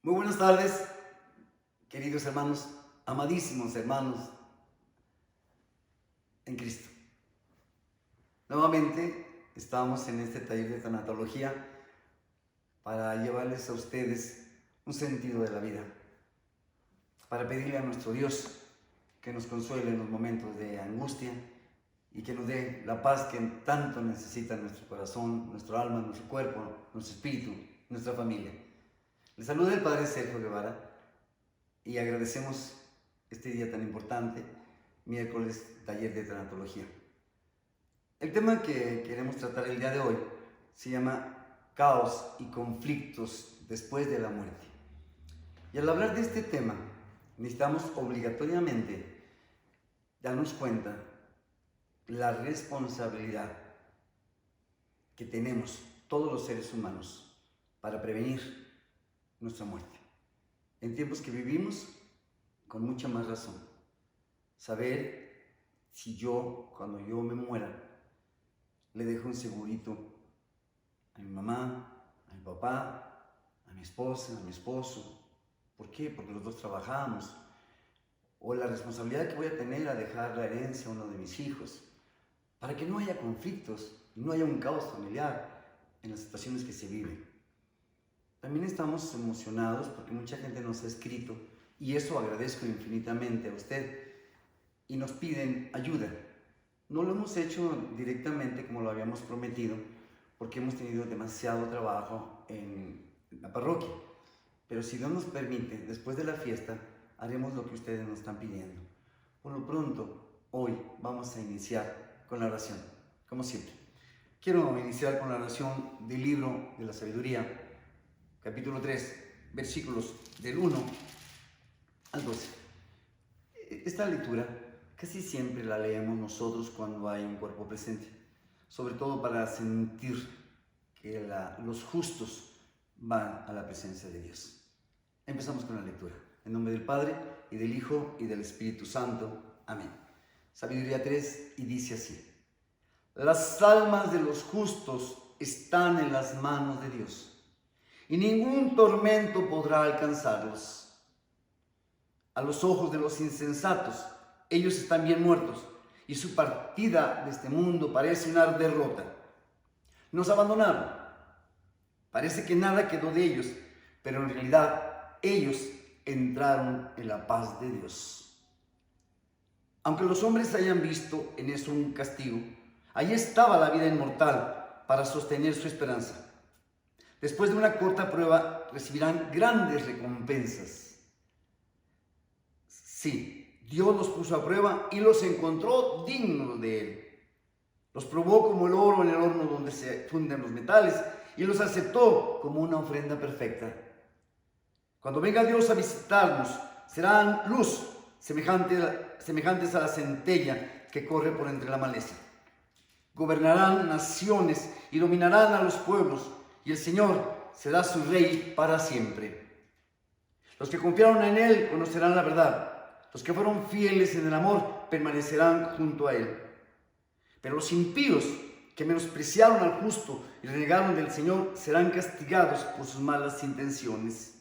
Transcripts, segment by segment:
Muy buenas tardes, queridos hermanos, amadísimos hermanos en Cristo. Nuevamente estamos en este taller de tanatología para llevarles a ustedes un sentido de la vida, para pedirle a nuestro Dios que nos consuele en los momentos de angustia y que nos dé la paz que tanto necesita nuestro corazón, nuestro alma, nuestro cuerpo, nuestro espíritu, nuestra familia. Les saluda el Padre Sergio Guevara y agradecemos este día tan importante, miércoles, taller de tanatología. El tema que queremos tratar el día de hoy se llama caos y conflictos después de la muerte. Y al hablar de este tema, necesitamos obligatoriamente darnos cuenta la responsabilidad que tenemos todos los seres humanos para prevenir nuestra muerte. En tiempos que vivimos, con mucha más razón, saber si yo, cuando yo me muera, le dejo un segurito a mi mamá, a mi papá, a mi esposa, a mi esposo. ¿Por qué? Porque los dos trabajamos. O la responsabilidad que voy a tener a dejar la herencia a uno de mis hijos, para que no haya conflictos y no haya un caos familiar en las situaciones que se viven. También estamos emocionados porque mucha gente nos ha escrito, y eso agradezco infinitamente a usted, y nos piden ayuda. No lo hemos hecho directamente como lo habíamos prometido, porque hemos tenido demasiado trabajo en la parroquia. Pero si Dios nos permite, después de la fiesta, haremos lo que ustedes nos están pidiendo. Por lo pronto, hoy vamos a iniciar con la oración, como siempre. Quiero iniciar con la oración del libro de la sabiduría, capítulo 3, versículos del 1 al 12. Esta lectura casi siempre la leemos nosotros cuando hay un cuerpo presente, sobre todo para sentir que los justos van a la presencia de Dios. Empezamos con la lectura. En nombre del Padre, y del Hijo, y del Espíritu Santo. Amén. Sabiduría 3, y dice así: las almas de los justos están en las manos de Dios, y ningún tormento podrá alcanzarlos. A los ojos de los insensatos, ellos están bien muertos, y su partida de este mundo parece una derrota. Nos abandonaron. Parece que nada quedó de ellos, pero en realidad ellos entraron en la paz de Dios. Aunque los hombres hayan visto en eso un castigo, allí estaba la vida inmortal para sostener su esperanza. Después de una corta prueba, recibirán grandes recompensas. Sí, Dios los puso a prueba y los encontró dignos de Él. Los probó como el oro en el horno donde se funden los metales y los aceptó como una ofrenda perfecta. Cuando venga Dios a visitarnos, serán luz semejantes a la centella que corre por entre la maleza. Gobernarán naciones y dominarán a los pueblos, y el Señor será su rey para siempre. Los que confiaron en Él conocerán la verdad. Los que fueron fieles en el amor permanecerán junto a Él. Pero los impíos que menospreciaron al justo y renegaron del Señor serán castigados por sus malas intenciones.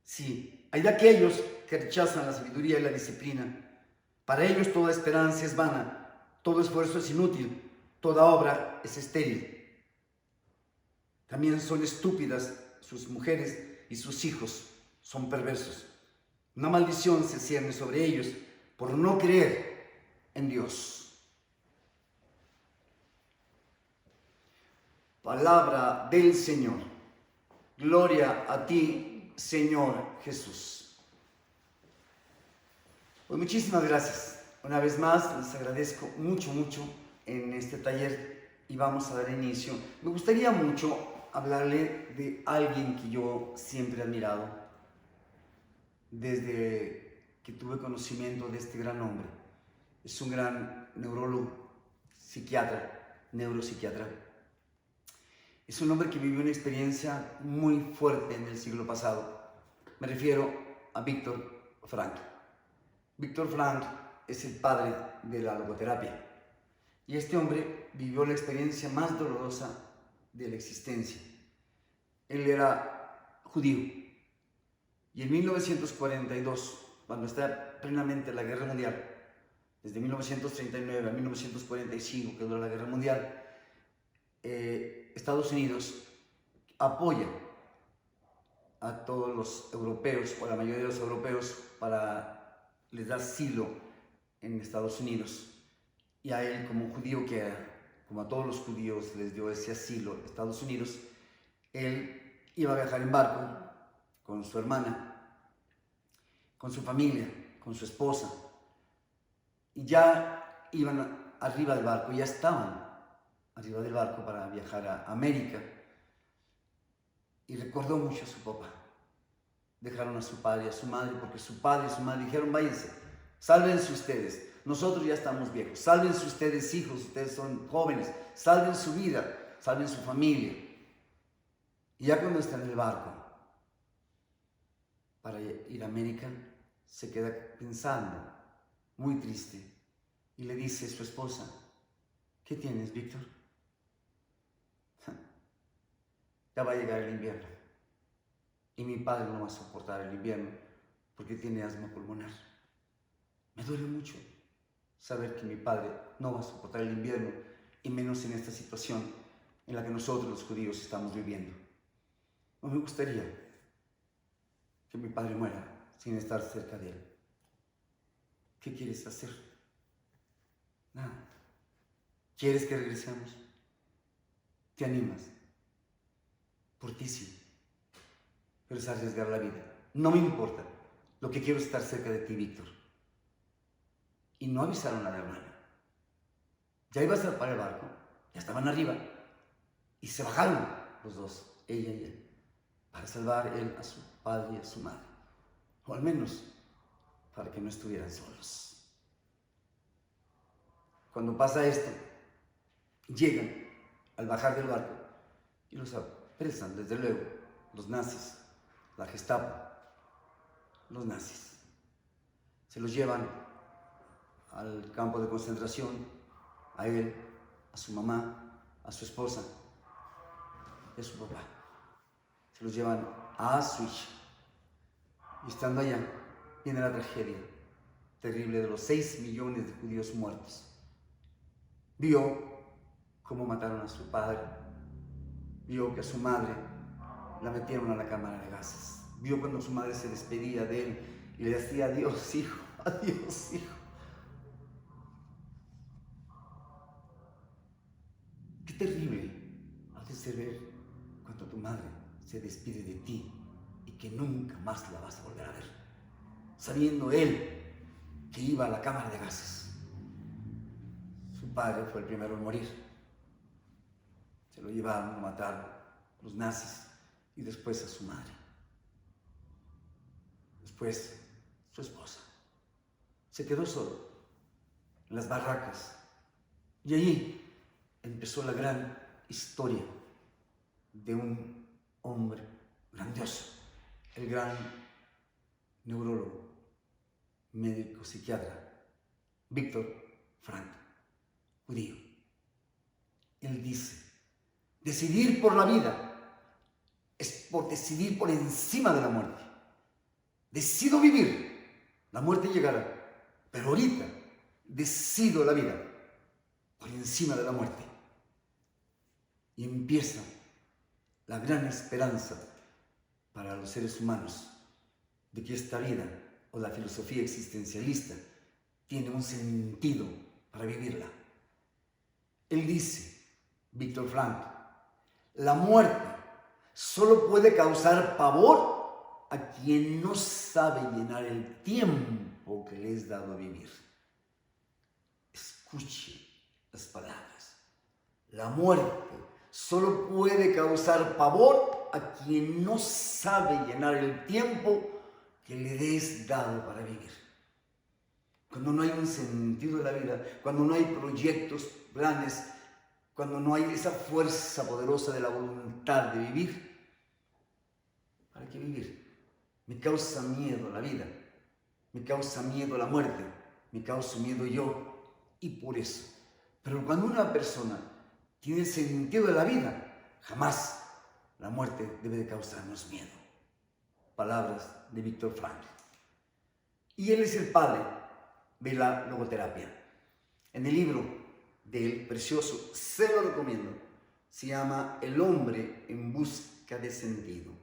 Sí, hay de aquellos que rechazan la sabiduría y la disciplina. Para ellos toda esperanza es vana, todo esfuerzo es inútil, toda obra es estéril. También son estúpidas sus mujeres y sus hijos son perversos. Una maldición se cierne sobre ellos por no creer en Dios. Palabra del Señor. Gloria a ti, Señor Jesús. Pues muchísimas gracias. Una vez más les agradezco mucho en este taller y vamos a dar inicio. Me gustaría mucho hablarle de alguien que yo siempre he admirado desde que tuve conocimiento de este gran hombre. Es un gran neurólogo, neuropsiquiatra. Es un hombre que vivió una experiencia muy fuerte en el siglo pasado. Me refiero a Viktor Frankl. Viktor Frankl es el padre de la logoterapia. Y este hombre vivió la experiencia más dolorosa de la existencia. Él era judío Y en 1942, cuando está plenamente la Guerra Mundial, desde 1939 a 1945, que dura la Guerra Mundial, Estados Unidos apoya a todos los europeos, o a la mayoría de los europeos, para les dar asilo en Estados Unidos. Y a él, como judío que era, como a todos los judíos les dio ese asilo en Estados Unidos, él iba a viajar en barco con su hermana, con su familia, con su esposa, y ya iban arriba del barco, ya estaban arriba del barco para viajar a América, y recordó mucho a su papá. Dejaron a su padre y a su madre, porque su padre y su madre dijeron: váyanse, sálvense ustedes, nosotros ya estamos viejos, sálvense ustedes hijos, ustedes son jóvenes, salven su vida, salven su familia. Y ya cuando está en el barco para ir a América, se queda pensando, muy triste, y le dice a su esposa: ¿qué tienes, Víctor? Ya va a llegar el invierno y mi padre no va a soportar el invierno porque tiene asma pulmonar. Me duele mucho saber que mi padre no va a soportar el invierno, y menos en esta situación en la que nosotros los judíos estamos viviendo. No me gustaría que mi padre muera sin estar cerca de él. ¿Qué quieres hacer? Nada. ¿Quieres que regresemos? ¿Te animas? Por ti sí, pero es arriesgar la vida. No me importa. Lo que quiero es estar cerca de ti, Víctor. Y no avisaron a la hermana. Ya iba a zarpar el barco, ya estaban arriba, y se bajaron los dos, ella y él, para salvar él a su padre y a su madre, o al menos para que no estuvieran solos. Cuando pasa esto, llegan al bajar del barco y los apresan, desde luego, los nazis, la Gestapo, los nazis. Se los llevan al campo de concentración, a él, a su mamá, a su esposa y a su papá. Se los llevan a Auschwitz. Y estando allá, viene la tragedia terrible de los 6 millones de judíos muertos. Vio cómo mataron a su padre, vio que a su madre la metieron a la cámara de gases, vio cuando su madre se despedía de él y le decía: adiós, hijo, adiós, hijo. Qué terrible ha de ser ver cuando tu madre se despide de ti y que nunca más la vas a volver a ver, sabiendo él que iba a la cámara de gases. Su padre fue el primero en morir. Se lo llevaron a matar los nazis, y después a su madre. Después su esposa. Se quedó solo en las barracas, y allí empezó la gran historia de un hombre grandioso, el gran neurólogo, médico, psiquiatra, Víctor Frankl, judío. Él dice: decidir por la vida es por decidir por encima de la muerte. Decido vivir, la muerte llegará, pero ahorita decido la vida por encima de la muerte. Y empieza la gran esperanza para los seres humanos de que esta vida, o la filosofía existencialista, tiene un sentido para vivirla. Él dice, Víctor Frankl: la muerte solo puede causar pavor a quien no sabe llenar el tiempo que le es dado a vivir. Escuche las palabras. La muerte solo puede causar pavor a quien no sabe llenar el tiempo que le es dado para vivir. Cuando no hay un sentido de la vida, cuando no hay proyectos, planes, cuando no hay esa fuerza poderosa de la voluntad de vivir, ¿para qué vivir? Me causa miedo la vida, me causa miedo la muerte, me causa miedo yo, y por eso. Pero cuando una persona tiene sentido de la vida, jamás la muerte debe de causarnos miedo. palabras de Víctor Frankl. Y él es el padre de la logoterapia. En el libro de él, precioso, se lo recomiendo, se llama El hombre en busca de sentido.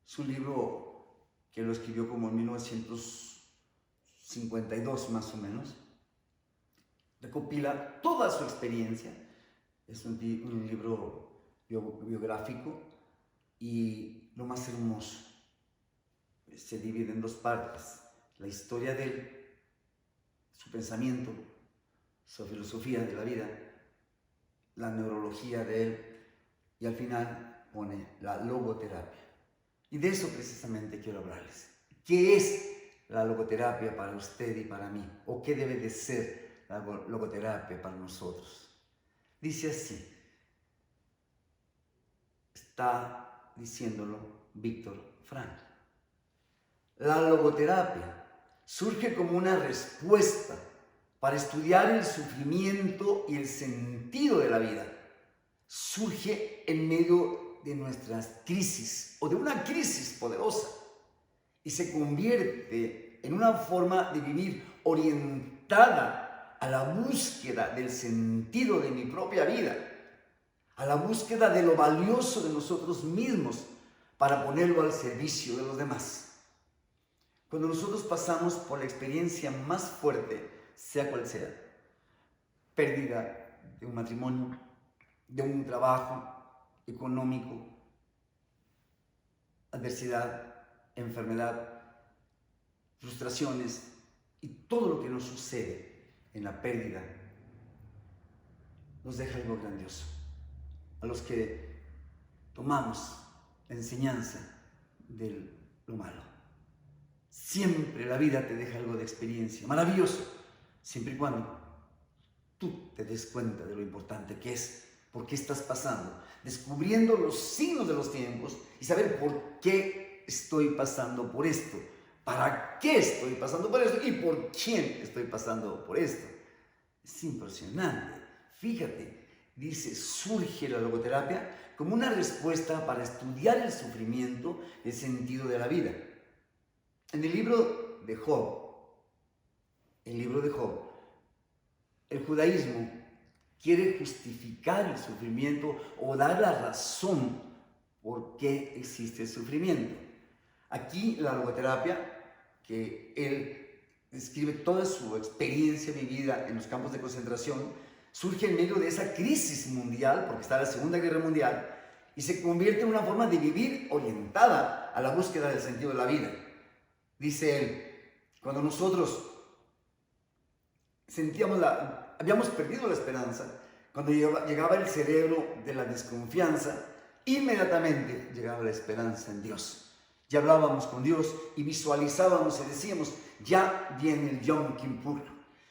Es un libro que lo escribió como en 1952 más o menos. Recopila toda su experiencia. Es un libro biográfico y lo más hermoso, se divide en dos partes: la historia de él, su pensamiento, su filosofía de la vida, la neurología de él, y al final pone la logoterapia. Y de eso precisamente quiero hablarles. ¿Qué es la logoterapia para usted y para mí? ¿O qué debe de ser la logoterapia para nosotros? Dice así, está diciéndolo Víctor Frankl. La logoterapia surge como una respuesta para estudiar el sufrimiento y el sentido de la vida. Surge en medio de nuestras crisis o de una crisis poderosa y se convierte en una forma de vivir orientada a la búsqueda del sentido de mi propia vida, a la búsqueda de lo valioso de nosotros mismos para ponerlo al servicio de los demás. Cuando nosotros pasamos por la experiencia más fuerte, sea cual sea, pérdida de un matrimonio, de un trabajo económico, adversidad, enfermedad, frustraciones y todo lo que nos sucede en la pérdida, nos deja algo grandioso. A los que tomamos la enseñanza de lo malo. Siempre la vida te deja algo de experiencia, maravilloso, siempre y cuando tú te des cuenta de lo importante que es, por qué estás pasando, descubriendo los signos de los tiempos y saber por qué estoy pasando por esto, para qué estoy pasando por esto y por quién estoy pasando por esto. Es impresionante. Fíjate, dice, surge la logoterapia como una respuesta para estudiar el sufrimiento, el sentido de la vida. En el libro de Job, el judaísmo quiere justificar el sufrimiento o dar la razón por qué existe el sufrimiento. Aquí la logoterapia, que él describe toda su experiencia vivida en los campos de concentración, surge en medio de esa crisis mundial, porque está la Segunda Guerra Mundial, y se convierte en una forma de vivir orientada a la búsqueda del sentido de la vida. Dice él, cuando nosotros habíamos perdido la esperanza, cuando llegaba el cerebro de la desconfianza, inmediatamente llegaba la esperanza en Dios. Ya hablábamos con Dios y visualizábamos y decíamos, ya viene el Yom Kippur,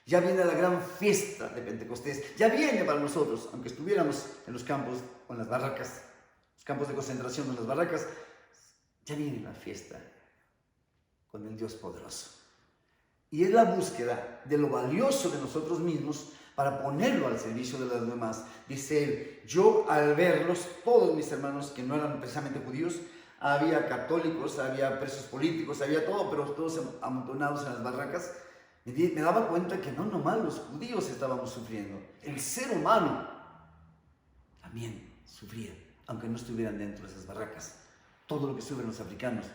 ya viene la gran fiesta de Pentecostés, ya viene para nosotros, aunque estuviéramos en los campos o en las barracas, los campos de concentración o en las barracas, ya viene la fiesta con el Dios poderoso. Y es la búsqueda de lo valioso de nosotros mismos para ponerlo al servicio de los demás. Dice él, yo al verlos, todos mis hermanos que no eran precisamente judíos, había católicos, había presos políticos, había todo, pero todos amontonados en las barracas, me daba cuenta que no nomás los judíos estábamos sufriendo, el ser humano también sufría, aunque no estuvieran dentro de esas barracas. Todo lo que sufren los africanos,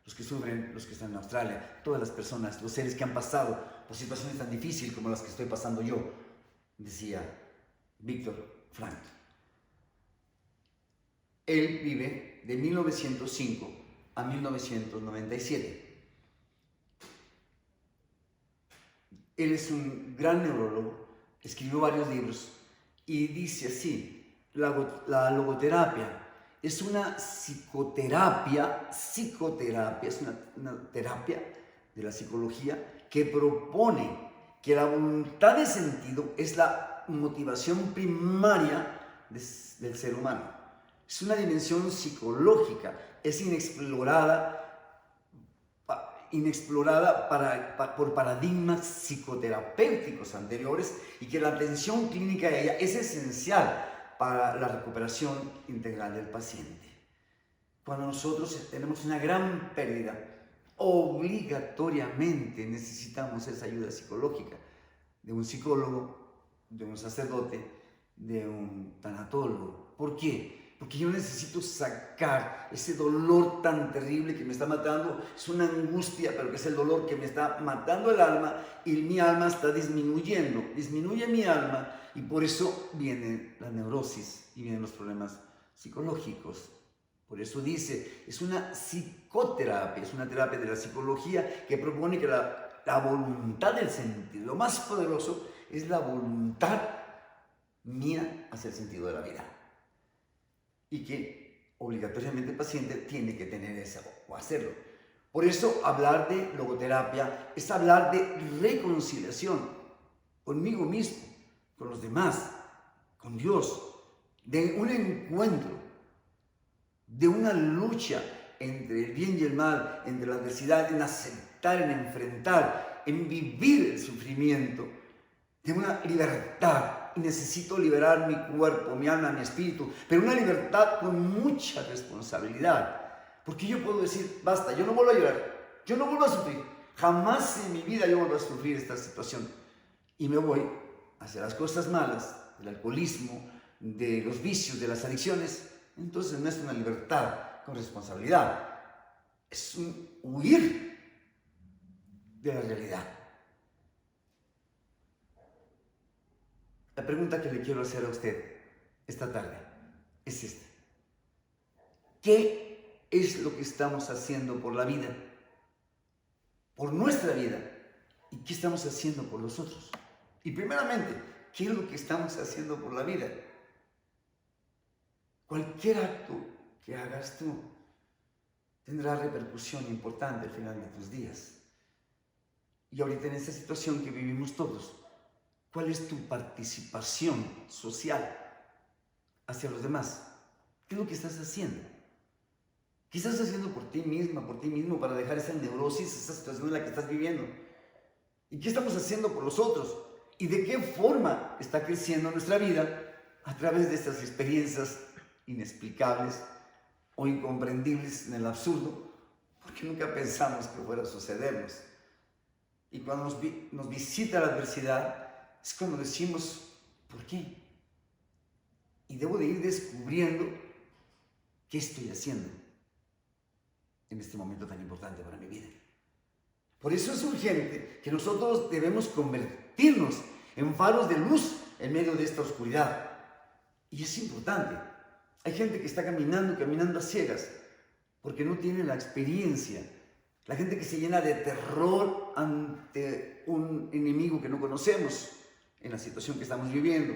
los que sufren, los que están en Australia, todas las personas, los seres que han pasado por situaciones tan difíciles como las que estoy pasando yo, decía Víctor Frankl. Él vive de 1905 a 1997. Él es un gran neurólogo, escribió varios libros y dice así, la logoterapia es una psicoterapia, es una terapia de la psicología que propone que la voluntad de sentido es la motivación primaria del ser humano. Es una dimensión psicológica, es inexplorada por paradigmas psicoterapéuticos anteriores y que la atención clínica de ella es esencial para la recuperación integral del paciente. cuando nosotros tenemos una gran pérdida, obligatoriamente necesitamos esa ayuda psicológica de un psicólogo, de un sacerdote, de un tanatólogo. ¿Por qué? Porque yo necesito sacar ese dolor tan terrible que me está matando. Es una angustia, pero que es el dolor que me está matando el alma, y mi alma está disminuyendo. Disminuye mi alma, y por eso viene la neurosis y vienen los problemas psicológicos. Por eso dice, es una psicoterapia, es una terapia de la psicología que propone que la voluntad del sentido, lo más poderoso es la voluntad mía hacia el sentido de la vida. Y que obligatoriamente el paciente tiene que tener eso o hacerlo. Por eso hablar de logoterapia es hablar de reconciliación conmigo mismo, con los demás, con Dios, de un encuentro, de una lucha entre el bien y el mal, entre la adversidad, en aceptar, en enfrentar, en vivir el sufrimiento, de una libertad. Y necesito liberar mi cuerpo, mi alma, mi espíritu, pero una libertad con mucha responsabilidad. Porque yo puedo decir, basta, yo no vuelvo a llorar, yo no vuelvo a sufrir, jamás en mi vida yo vuelvo a sufrir esta situación. Y me voy hacia las cosas malas, del alcoholismo, de los vicios, de las adicciones. Entonces no es una libertad con responsabilidad, es un huir de la realidad. La pregunta que le quiero hacer a usted esta tarde es esta. ¿Qué es lo que estamos haciendo por la vida? Por nuestra vida. ¿Y qué estamos haciendo por los otros? Y primeramente, ¿qué es lo que estamos haciendo por la vida? Cualquier acto que hagas tú tendrá repercusión importante al final de tus días. Y ahorita en esta situación que vivimos todos, ¿cuál es tu participación social hacia los demás? ¿Qué es lo que estás haciendo? ¿Qué estás haciendo por ti misma, por ti mismo, para dejar esa neurosis, esa situación en la que estás viviendo? ¿Y qué estamos haciendo por los otros? ¿Y de qué forma está creciendo nuestra vida a través de estas experiencias inexplicables o incomprendibles en el absurdo? Porque nunca pensamos que fuera a sucedernos. Y cuando nos visita la adversidad, es cuando decimos, ¿por qué? Y debo de ir descubriendo qué estoy haciendo en este momento tan importante para mi vida. Por eso es urgente que nosotros debemos convertirnos en faros de luz en medio de esta oscuridad. Y es importante. Hay gente que está caminando a ciegas, porque no tiene la experiencia. La gente que se llena de terror ante un enemigo que no conocemos en la situación que estamos viviendo.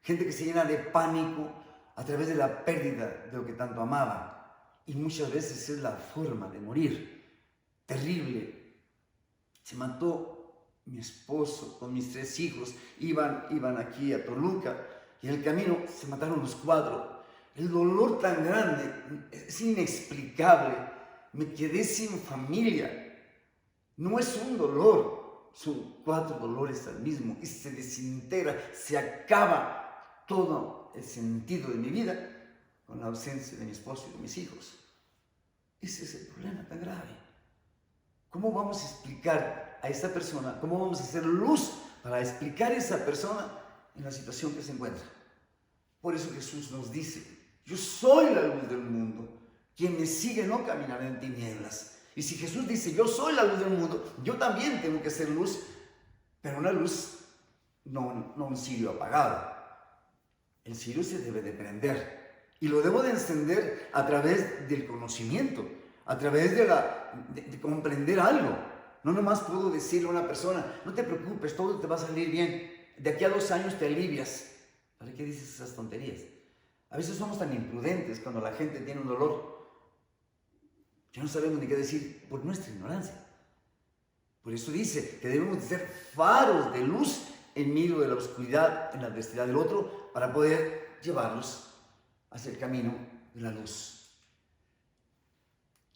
Gente que se llena de pánico a través de la pérdida de lo que tanto amaba. Y muchas veces es la forma de morir. Terrible. Se mató mi esposo con mis 3 hijos. Iban aquí a Toluca y en el camino se mataron los 4. El dolor tan grande es inexplicable. Me quedé sin familia. No es un dolor, son 4 dolores al mismo y se desintegra, se acaba todo el sentido de mi vida con la ausencia de mi esposo y de mis hijos. Ese es el problema tan grave. ¿Cómo vamos a explicar a esa persona, cómo vamos a hacer luz para explicar a esa persona en la situación que se encuentra? Por eso Jesús nos dice, yo soy la luz del mundo. Quien me sigue no caminará en tinieblas. Y si Jesús dice, yo soy la luz del mundo, yo también tengo que ser luz, pero una luz, no un cirio apagado. El cirio se debe de prender. Y lo debo de encender a través del conocimiento, a través de comprender algo. No nomás puedo decirle a una persona, no te preocupes, todo te va a salir bien. De aquí a 2 años te alivias. ¿Para qué dices esas tonterías? A veces somos tan imprudentes cuando la gente tiene un dolor. Ya no sabemos ni qué decir por nuestra ignorancia. Por eso dice que debemos de ser faros de luz en medio de la oscuridad, en la adversidad del otro, para poder llevarlos hacia el camino de la luz.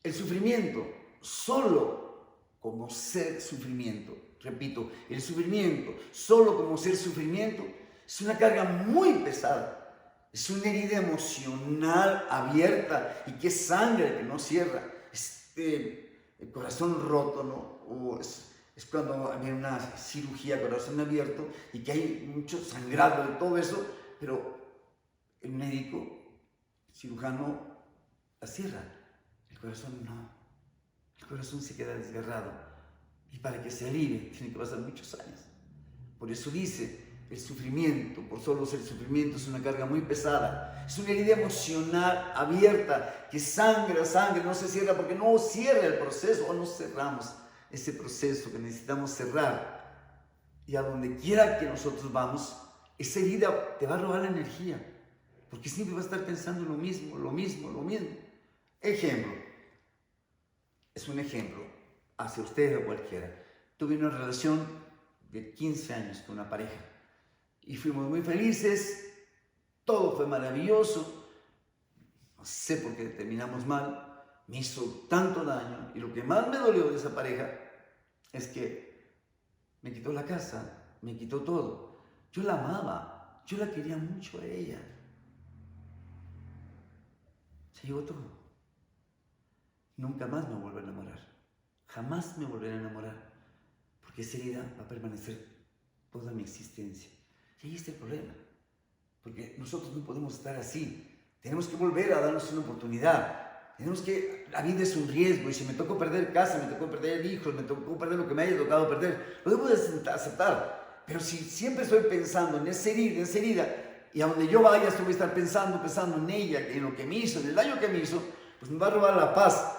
El sufrimiento, solo como ser sufrimiento, repito, el sufrimiento, solo como ser sufrimiento, es una carga muy pesada. Es una herida emocional abierta y que sangre que no cierra. El corazón roto, ¿no? Es cuando hay una cirugía, corazón abierto, y que hay mucho sangrado de todo eso, pero el médico, el cirujano, la cierra. El corazón no. El corazón se queda desgarrado. Y para que se alivie, tiene que pasar muchos años. Por eso dice, el sufrimiento, por solo ser sufrimiento, es una carga muy pesada. Es una herida emocional abierta, que sangre, no se cierra porque no cierra el proceso, o no cerramos ese proceso que necesitamos cerrar. Y a donde quiera que nosotros vamos, esa herida te va a robar la energía, porque siempre va a estar pensando lo mismo. Ejemplo, es un ejemplo hacia usted o cualquiera. Tuve una relación de 15 años con una pareja y fuimos muy felices, todo fue maravilloso. No sé por qué terminamos mal, me hizo tanto daño, y lo que más me dolió de esa pareja es que me quitó la casa, me quitó todo. Yo la amaba, yo la quería mucho a ella. Se llevó todo. Nunca más me vuelvo a enamorar, jamás me volveré a enamorar, porque esa herida va a permanecer toda mi existencia. Y ahí está el problema, porque nosotros no podemos estar así. Tenemos que volver a darnos una oportunidad. La vida es un riesgo, y si me tocó perder casa, me tocó perder hijos, me tocó perder lo que me haya tocado perder, lo debo de aceptar. Pero si siempre estoy pensando en esa herida, y a donde yo vaya, voy a estar pensando en ella, en lo que me hizo, en el daño que me hizo, pues me va a robar la paz.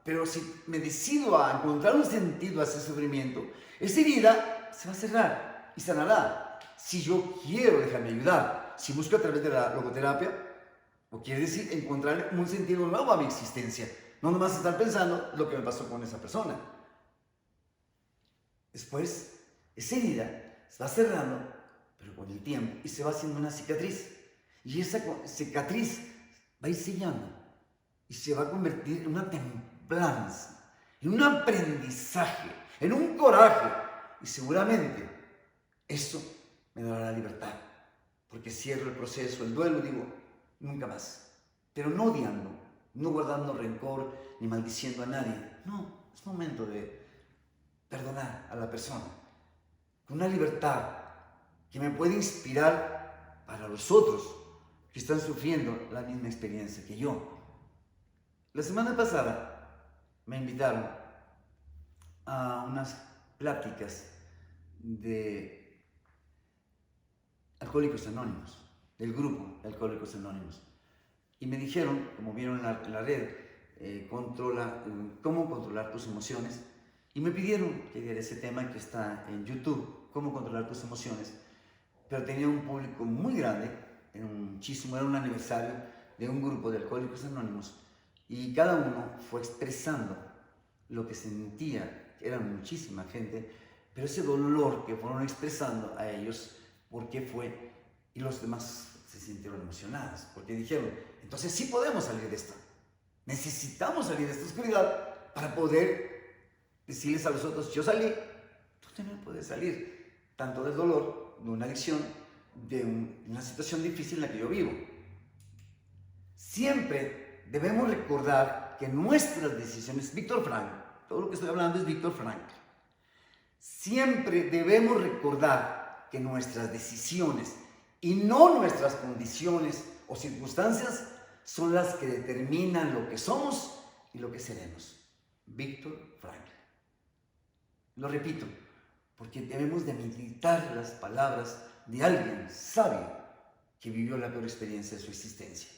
Pero si me decido a encontrar un sentido a ese sufrimiento, esa herida se va a cerrar y sanará. Si yo quiero dejarme ayudar, si busco a través de la logoterapia, o quiere decir encontrar un sentido nuevo a mi existencia, no nomás estar pensando lo que me pasó con esa persona. Después, esa herida se va cerrando, pero con el tiempo, y se va haciendo una cicatriz. Y esa cicatriz va a ir sellando y se va a convertir en una templanza, en un aprendizaje, en un coraje. Y seguramente eso me dará la libertad, porque cierro el proceso, el duelo, digo, nunca más. Pero no odiando, no guardando rencor, ni maldiciendo a nadie. No, es momento de perdonar a la persona, con una libertad que me puede inspirar para los otros que están sufriendo la misma experiencia que yo. La semana pasada me invitaron a unas pláticas de Alcohólicos Anónimos, del grupo de Alcohólicos Anónimos. Y me dijeron, como vieron en la red, cómo controlar tus emociones. Y me pidieron que diera ese tema que está en YouTube, cómo controlar tus emociones. Pero tenía un público muy grande, era un aniversario de un grupo de Alcohólicos Anónimos. Y cada uno fue expresando lo que sentía, era muchísima gente, pero ese dolor que fueron expresando a ellos, ¿por qué fue? Y los demás se sintieron emocionados, porque dijeron, entonces sí podemos salir de esto. Necesitamos salir de esta oscuridad para poder decirles a los otros, yo salí, tú también puedes salir, tanto del dolor, de una adicción, de una situación difícil en la que yo vivo. Siempre debemos recordar que nuestras decisiones, Víctor Frankl, todo lo que estoy hablando es Víctor Frankl, siempre debemos recordar que nuestras decisiones y no nuestras condiciones o circunstancias son las que determinan lo que somos y lo que seremos. Víctor Frankl. Lo repito, porque debemos de meditar las palabras de alguien sabio que vivió la peor experiencia de su existencia.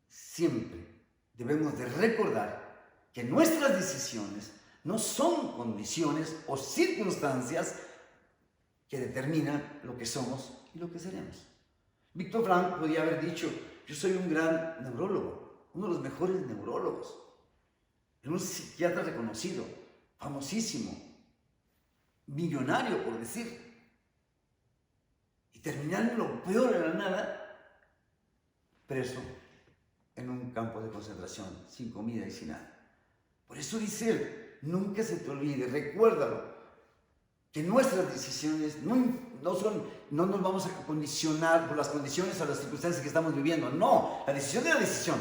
Siempre debemos de recordar que nuestras decisiones no son condiciones o circunstancias que determinan lo que somos y lo que seremos. Víctor Frankl podía haber dicho, yo soy un gran neurólogo, uno de los mejores neurólogos, un psiquiatra reconocido, famosísimo, millonario por decir, y terminar en lo peor de la nada, preso en un campo de concentración, sin comida y sin nada. Por eso dice él, nunca se te olvide, recuérdalo, que nuestras decisiones no nos vamos a condicionar por las condiciones o las circunstancias que estamos viviendo. No, la decisión es la decisión.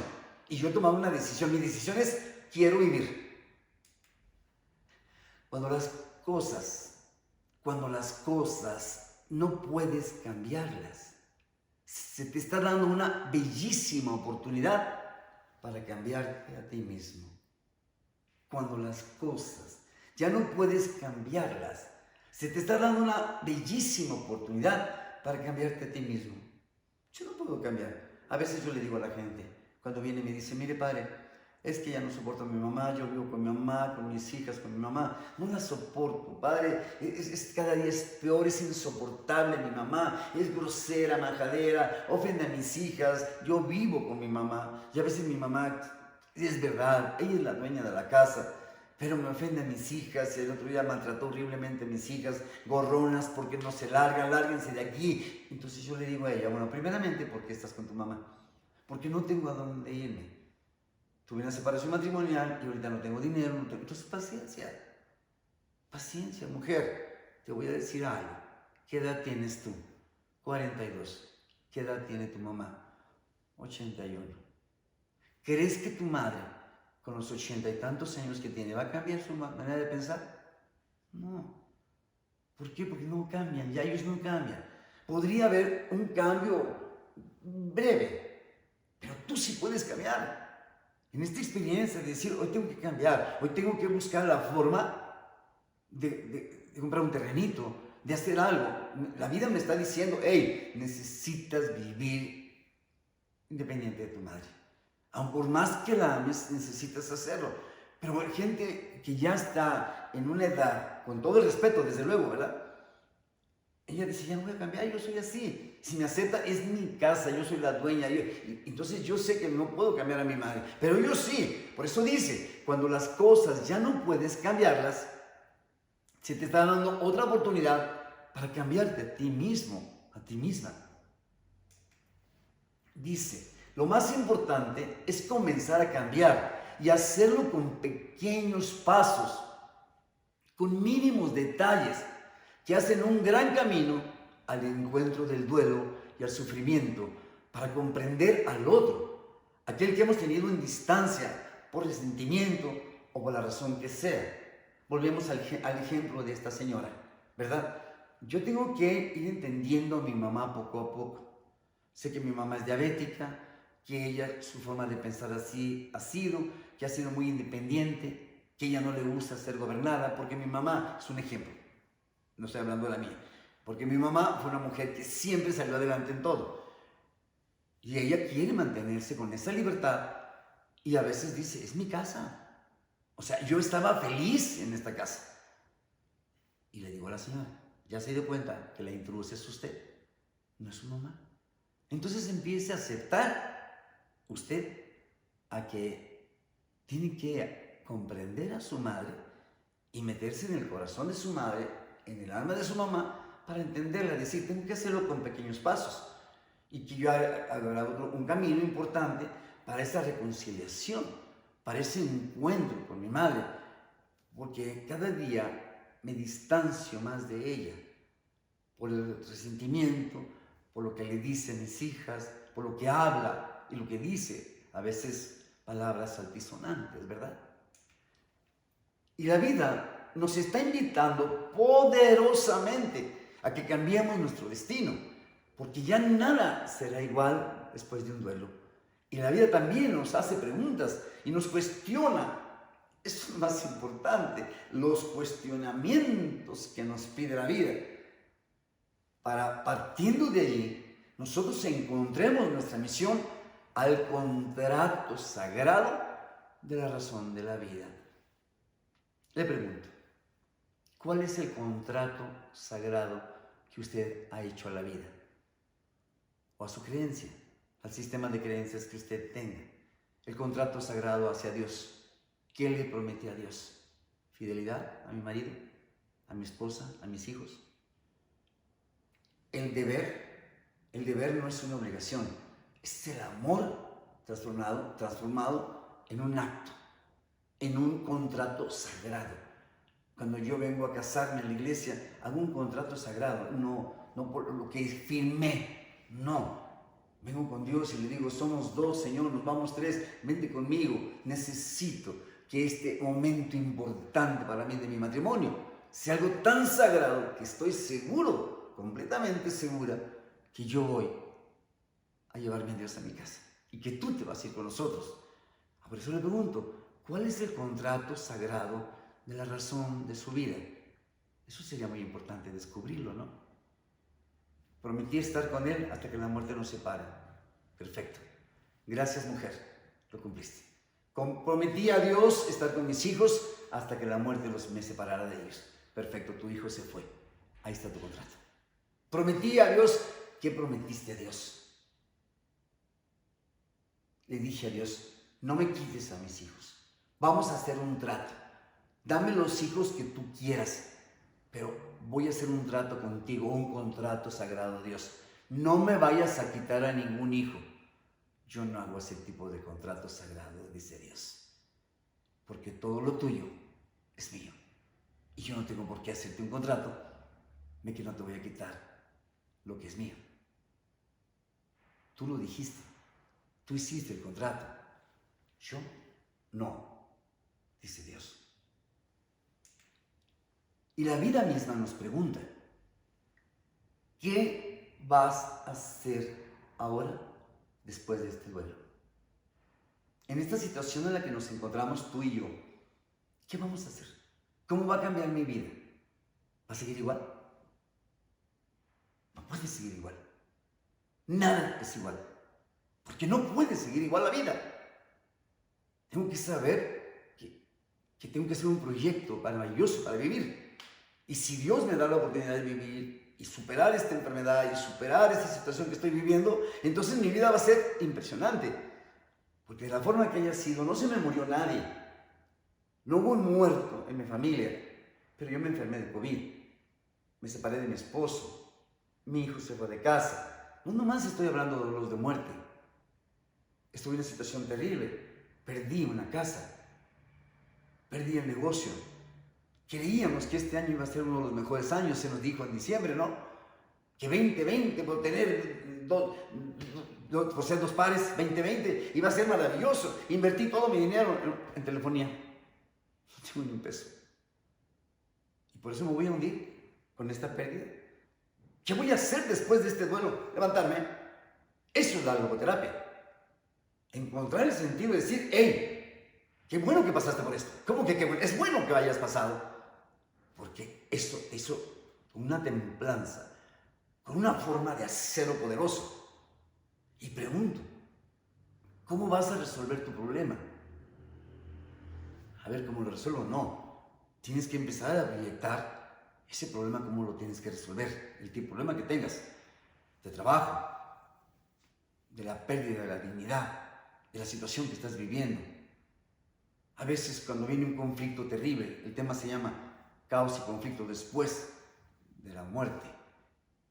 Y yo he tomado una decisión. Mi decisión es, quiero vivir. Cuando las cosas no puedes cambiarlas, se te está dando una bellísima oportunidad para cambiarte a ti mismo. Cuando las cosas ya no puedes cambiarlas, se te está dando una bellísima oportunidad para cambiarte a ti mismo. Yo no puedo cambiar. A veces yo le digo a la gente, cuando viene y me dice, mire padre, es que ya no soporto a mi mamá, yo vivo con mi mamá, con mis hijas, con mi mamá, no la soporto, padre, cada día es peor, es insoportable mi mamá, es grosera, majadera, ofende a mis hijas, yo vivo con mi mamá, y a veces mi mamá, es verdad, ella es la dueña de la casa, pero me ofende a mis hijas, y el otro día maltrató horriblemente a mis hijas, gorronas, porque no se largan, lárguense de aquí. Entonces yo le digo a ella, bueno, primeramente, ¿por qué estás con tu mamá? Porque no tengo a dónde irme. Tuve una separación matrimonial y ahorita no tengo dinero, entonces paciencia, mujer. Te voy a decir algo. ¿Qué edad tienes tú? 42. ¿Qué edad tiene tu mamá? 81. ¿Crees que tu madre, con los 80 y tantos años que tiene, va a cambiar su manera de pensar? No. ¿Por qué? Porque no cambian, ya ellos no cambian. Podría haber un cambio breve, pero tú sí puedes cambiar. En esta experiencia de decir, hoy tengo que cambiar, hoy tengo que buscar la forma de comprar un terrenito, de hacer algo. La vida me está diciendo, hey, necesitas vivir independiente de tu madre. Aun por más que la ames, necesitas hacerlo. Pero hay gente que ya está en una edad, con todo el respeto, desde luego, ¿verdad? Ella dice, ya no voy a cambiar, yo soy así. Si me acepta, es mi casa, yo soy la dueña. Entonces yo sé que no puedo cambiar a mi madre, pero yo sí. Por eso dice, cuando las cosas ya no puedes cambiarlas, se te está dando otra oportunidad para cambiarte a ti mismo, a ti misma. Dice, lo más importante es comenzar a cambiar y hacerlo con pequeños pasos, con mínimos detalles, que hacen un gran camino al encuentro del duelo y al sufrimiento para comprender al otro, aquel que hemos tenido en distancia por resentimiento o por la razón que sea. Volvemos al ejemplo de esta señora, ¿verdad? Yo tengo que ir entendiendo a mi mamá poco a poco. Sé que mi mamá es diabética, que ella, su forma de pensar así ha sido, que ha sido muy independiente, que ella no le gusta ser gobernada, porque mi mamá es un ejemplo. No estoy hablando de la mía, porque mi mamá fue una mujer que siempre salió adelante en todo. Y ella quiere mantenerse con esa libertad y a veces dice, es mi casa. O sea, yo estaba feliz en esta casa. Y le digo a la señora, ¿ya se dio cuenta que la intrusa es usted? No es su mamá. Entonces empiece a aceptar usted a que tiene que comprender a su madre y meterse en el corazón de su madre, en el alma de su mamá, para entenderla, decir, tengo que hacerlo con pequeños pasos. Y que yo haga un camino importante para esa reconciliación, para ese encuentro con mi madre, porque cada día me distancio más de ella, por el resentimiento, por lo que le dice a mis hijas, por lo que habla y lo que dice, a veces palabras altisonantes, ¿verdad? Y la vida nos está invitando poderosamente a que cambiemos nuestro destino, porque ya nada será igual después de un duelo. Y la vida también nos hace preguntas y nos cuestiona. Eso es lo más importante, los cuestionamientos que nos pide la vida. Para, partiendo de allí, nosotros encontremos nuestra misión al contrato sagrado de la razón de la vida. Le pregunto, ¿cuál es el contrato sagrado que usted ha hecho a la vida? O a su creencia, al sistema de creencias que usted tenga. El contrato sagrado hacia Dios. ¿Qué le prometió a Dios? ¿Fidelidad a mi marido, a mi esposa, a mis hijos? El deber no es una obligación, es el amor transformado en un acto, en un contrato sagrado. Cuando yo vengo a casarme en la iglesia, hago un contrato sagrado, no por lo que firmé, no. Vengo con Dios y le digo, somos dos, Señor, nos vamos tres, vente conmigo. Necesito que este momento importante para mí de mi matrimonio sea algo tan sagrado que estoy seguro, completamente segura, que yo voy a llevarme a Dios a mi casa y que tú te vas a ir con nosotros. Por eso le pregunto, ¿cuál es el contrato sagrado de la razón de su vida? Eso sería muy importante descubrirlo, ¿no? Prometí estar con él hasta que la muerte nos separe. Perfecto. Gracias, mujer. Lo cumpliste. Prometí a Dios estar con mis hijos hasta que la muerte me separara de ellos. Perfecto, tu hijo se fue. Ahí está tu contrato. Prometí a Dios. ¿Qué prometiste a Dios? Le dije a Dios, no me quites a mis hijos. Vamos a hacer un trato. Dame los hijos que tú quieras, pero voy a hacer un trato contigo, un contrato sagrado, Dios. No me vayas a quitar a ningún hijo. Yo no hago ese tipo de contratos sagrados, dice Dios, porque todo lo tuyo es mío. Y yo no tengo por qué hacerte un contrato de que no te voy a quitar lo que es mío. Tú lo dijiste, tú hiciste el contrato. Yo no, dice Dios. Y la vida misma nos pregunta, ¿qué vas a hacer ahora después de este duelo? En esta situación en la que nos encontramos tú y yo, ¿qué vamos a hacer? ¿Cómo va a cambiar mi vida? ¿Va a seguir igual? No puede seguir igual. Nada es igual. Porque no puede seguir igual la vida. Tengo que saber que tengo que hacer un proyecto maravilloso para vivir. Y si Dios me da la oportunidad de vivir y superar esta enfermedad y superar esta situación que estoy viviendo, entonces mi vida va a ser impresionante. Porque de la forma que haya sido, no se me murió nadie. No hubo un muerto en mi familia, pero yo me enfermé de COVID. Me separé de mi esposo. Mi hijo se fue de casa. No nomás estoy hablando de dolores de muerte. Estuve en una situación terrible. Perdí una casa. Perdí el negocio. Creíamos que este año iba a ser uno de los mejores años, se nos dijo en diciembre, ¿no? Que 2020, por tener por ser dos pares, 2020, iba a ser maravilloso. Invertí todo mi dinero en telefonía. No tengo ni un peso. Y por eso me voy a hundir con esta pérdida. ¿Qué voy a hacer después de este duelo? Levantarme. Eso es la logoterapia. Encontrar el sentido de decir, hey, qué bueno que pasaste por esto. ¿Cómo que qué bueno? Es bueno que hayas pasado. Porque eso con una templanza, con una forma de acero poderoso. Y pregunto, ¿cómo vas a resolver tu problema? A ver cómo lo resuelvo. No, tienes que empezar a proyectar ese problema, cómo lo tienes que resolver. El tipo de problema que tengas, de trabajo, de la pérdida de la dignidad, de la situación que estás viviendo. A veces cuando viene un conflicto terrible, el tema se llama caos y conflicto después de la muerte.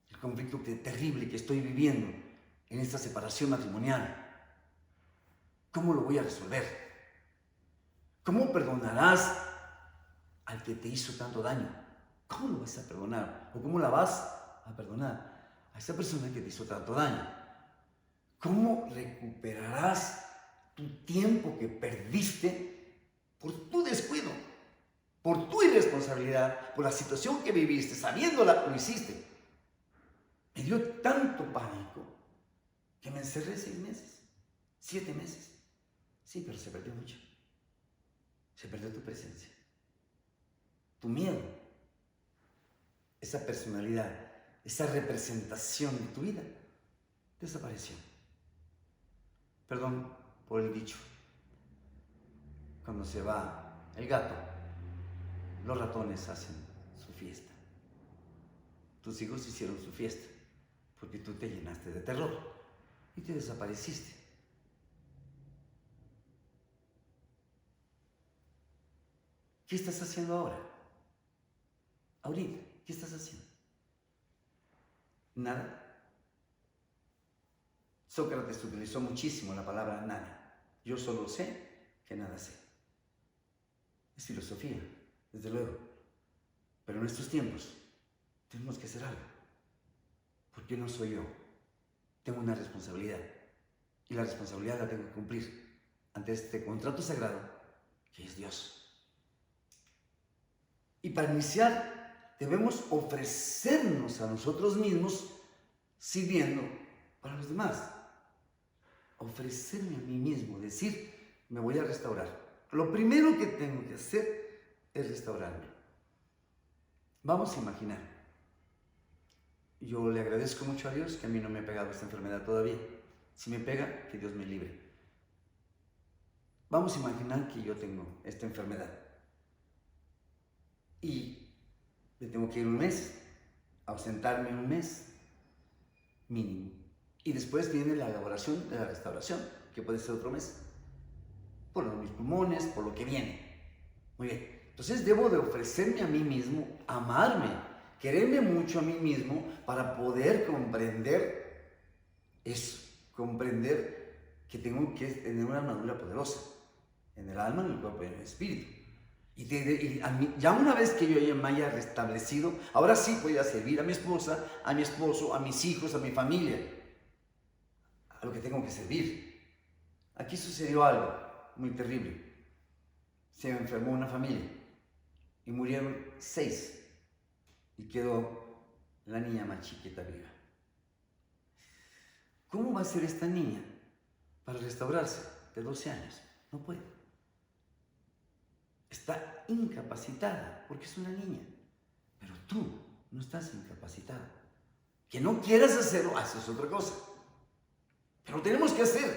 El conflicto terrible que estoy viviendo en esta separación matrimonial. ¿Cómo lo voy a resolver? ¿Cómo perdonarás al que te hizo tanto daño? ¿Cómo lo vas a perdonar? ¿O cómo la vas a perdonar a esa persona que te hizo tanto daño? ¿Cómo recuperarás tu tiempo que perdiste por tu descuido? Por tu irresponsabilidad, por la situación que viviste, sabiéndola, lo hiciste. Me dio tanto pánico que me encerré 6 meses, 7 meses. Sí, pero se perdió mucho. Se perdió tu presencia, tu miedo, esa personalidad, esa representación de tu vida, desapareció. Perdón por el dicho. Cuando se va el gato, los ratones hacen su fiesta. Tus hijos hicieron su fiesta porque tú te llenaste de terror y te desapareciste. ¿Qué estás haciendo ahora? Ahorita, ¿qué estás haciendo? Nada. Sócrates utilizó muchísimo la palabra nada. Yo solo sé que nada sé. Es filosofía, desde luego. Pero en estos tiempos tenemos que hacer algo. Porque no soy yo. Tengo una responsabilidad. Y la responsabilidad la tengo que cumplir ante este contrato sagrado que es Dios. Y para iniciar debemos ofrecernos a nosotros mismos sirviendo para los demás. Ofrecerme a mí mismo, decir, me voy a restaurar. Lo primero que tengo que hacer es restaurarme. Vamos a imaginar. Yo le agradezco mucho a Dios que a mí no me ha pegado esta enfermedad todavía. Si me pega, que Dios me libre. Vamos a imaginar que yo tengo esta enfermedad y me tengo que ir un mes, ausentarme un mes mínimo. Y después viene la elaboración de la restauración, que puede ser otro mes, por mis pulmones, por lo que viene. Muy bien, entonces debo de ofrecerme a mí mismo, amarme, quererme mucho a mí mismo para poder comprender eso, comprender que tengo que tener una armadura poderosa en el alma, en el cuerpo y en el espíritu. Y ya una vez que yo me haya restablecido, ahora sí voy a servir a mi esposa, a mi esposo, a mis hijos, a mi familia, a lo que tengo que servir. Aquí sucedió algo muy terrible. Se enfermó una familia y murieron 6 y quedó la niña más chiquita viva. ¿Cómo va a ser esta niña para restaurarse de 12 años? No puede. Está incapacitada porque es una niña. Pero tú no estás incapacitada. Que no quieras hacerlo, haces otra cosa. Pero lo tenemos que hacer.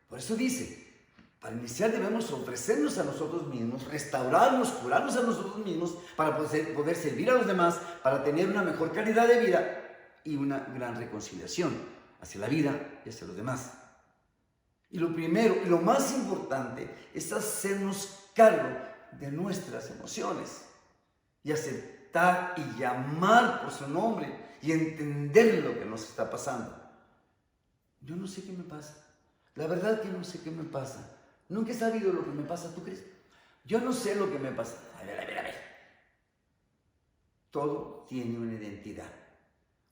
Por eso dice, para iniciar debemos ofrecernos a nosotros mismos, restaurarnos, curarnos a nosotros mismos para poder servir a los demás, para tener una mejor calidad de vida y una gran reconciliación hacia la vida y hacia los demás. Y lo primero y lo más importante es hacernos cargo de nuestras emociones y aceptar y llamar por su nombre y entender lo que nos está pasando. Yo no sé qué me pasa. La verdad que no sé qué me pasa. Nunca he sabido lo que me pasa, ¿tú crees? Yo no sé lo que me pasa. A ver. Todo tiene una identidad.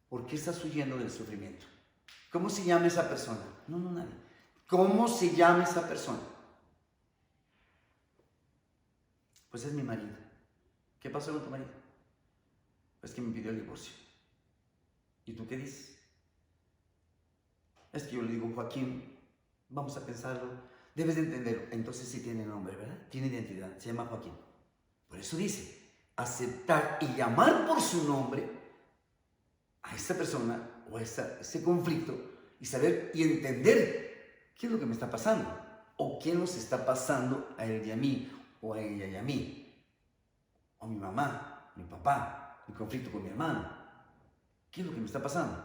¿Por qué estás huyendo del sufrimiento? ¿Cómo se llama esa persona? No, nadie. ¿Cómo se llama esa persona? Pues es mi marido. ¿Qué pasó con tu marido? Pues que me pidió el divorcio. ¿Y tú qué dices? Es que yo le digo, Joaquín, vamos a pensarlo. Debes de entenderlo. Entonces sí tiene nombre, ¿verdad? Tiene identidad. Se llama Joaquín. Por eso dice, aceptar y llamar por su nombre a esa persona o a ese conflicto y saber y entender qué es lo que me está pasando o qué nos está pasando a él y a mí o a ella y a mí o a mi mamá, mi papá, mi conflicto con mi hermano. ¿Qué es lo que me está pasando?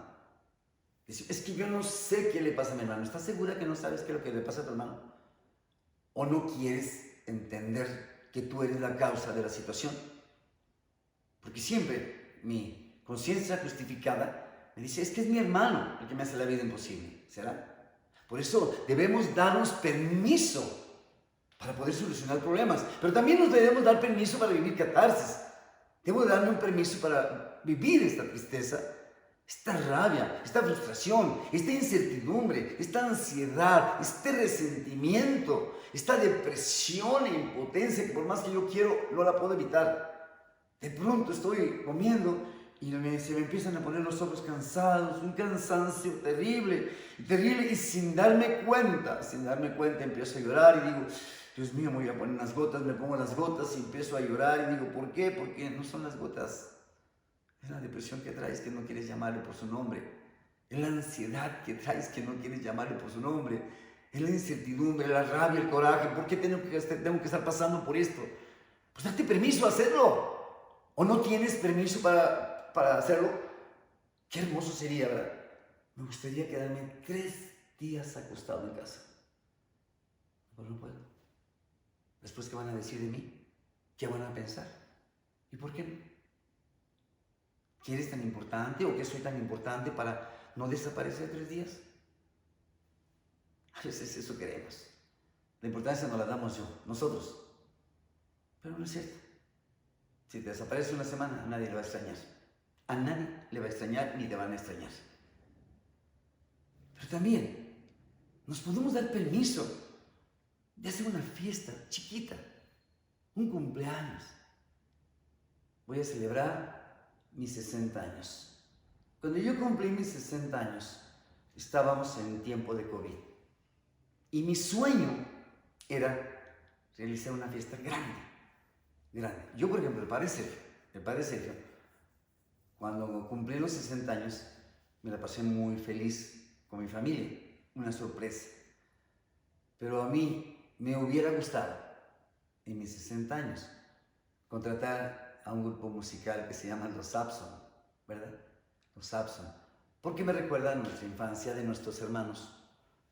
Es que yo no sé qué le pasa a mi hermano. ¿Estás segura que no sabes qué es lo que le pasa a tu hermano? ¿O no quieres entender que tú eres la causa de la situación? Porque siempre mi conciencia justificada me dice, es que es mi hermano el que me hace la vida imposible. ¿Será? Por eso debemos darnos permiso para poder solucionar problemas. Pero también nos debemos dar permiso para vivir catarsis. Debo darme un permiso para vivir esta tristeza, esta rabia, esta frustración, esta incertidumbre, esta ansiedad, este resentimiento, esta depresión e impotencia que por más que yo quiero no la puedo evitar. De pronto estoy comiendo y se me empiezan a poner los ojos cansados, un cansancio terrible, y sin darme cuenta empiezo a llorar y digo, Dios mío, me voy a poner unas gotas, me pongo las gotas y empiezo a llorar y digo, ¿por qué? Porque no son las gotas. Es la depresión que traes que no quieres llamarle por su nombre. Es la ansiedad que traes que no quieres llamarle por su nombre. Es la incertidumbre, la rabia, el coraje. ¿Por qué tengo que estar pasando por esto? Pues date permiso a hacerlo. ¿O no tienes permiso para hacerlo? Qué hermoso sería, ¿verdad? Me gustaría quedarme 3 días acostado en casa. Pero no puedo. Después, ¿qué van a decir de mí? ¿Qué van a pensar? ¿Y por qué no? ¿Que eres tan importante o que soy tan importante para no desaparecer 3 días? A veces eso queremos. La importancia nos la damos nosotros. Pero no es cierto. Si te desapareces una semana, a nadie le va a extrañar. A nadie le va a extrañar ni te van a extrañar. Pero también nos podemos dar permiso de hacer una fiesta chiquita, un cumpleaños. Voy a celebrar mis 60 años. Cuando yo cumplí mis 60 años, estábamos en tiempo de COVID. Y mi sueño era realizar una fiesta grande, grande. Yo, por ejemplo, el Padre Sergio, cuando cumplí los 60 años, me la pasé muy feliz con mi familia, una sorpresa. Pero a mí me hubiera gustado, en mis 60 años, contratar a un grupo musical que se llama Los Sampson, ¿verdad? Los Sampson. Porque me recuerda a nuestra infancia, de nuestros hermanos,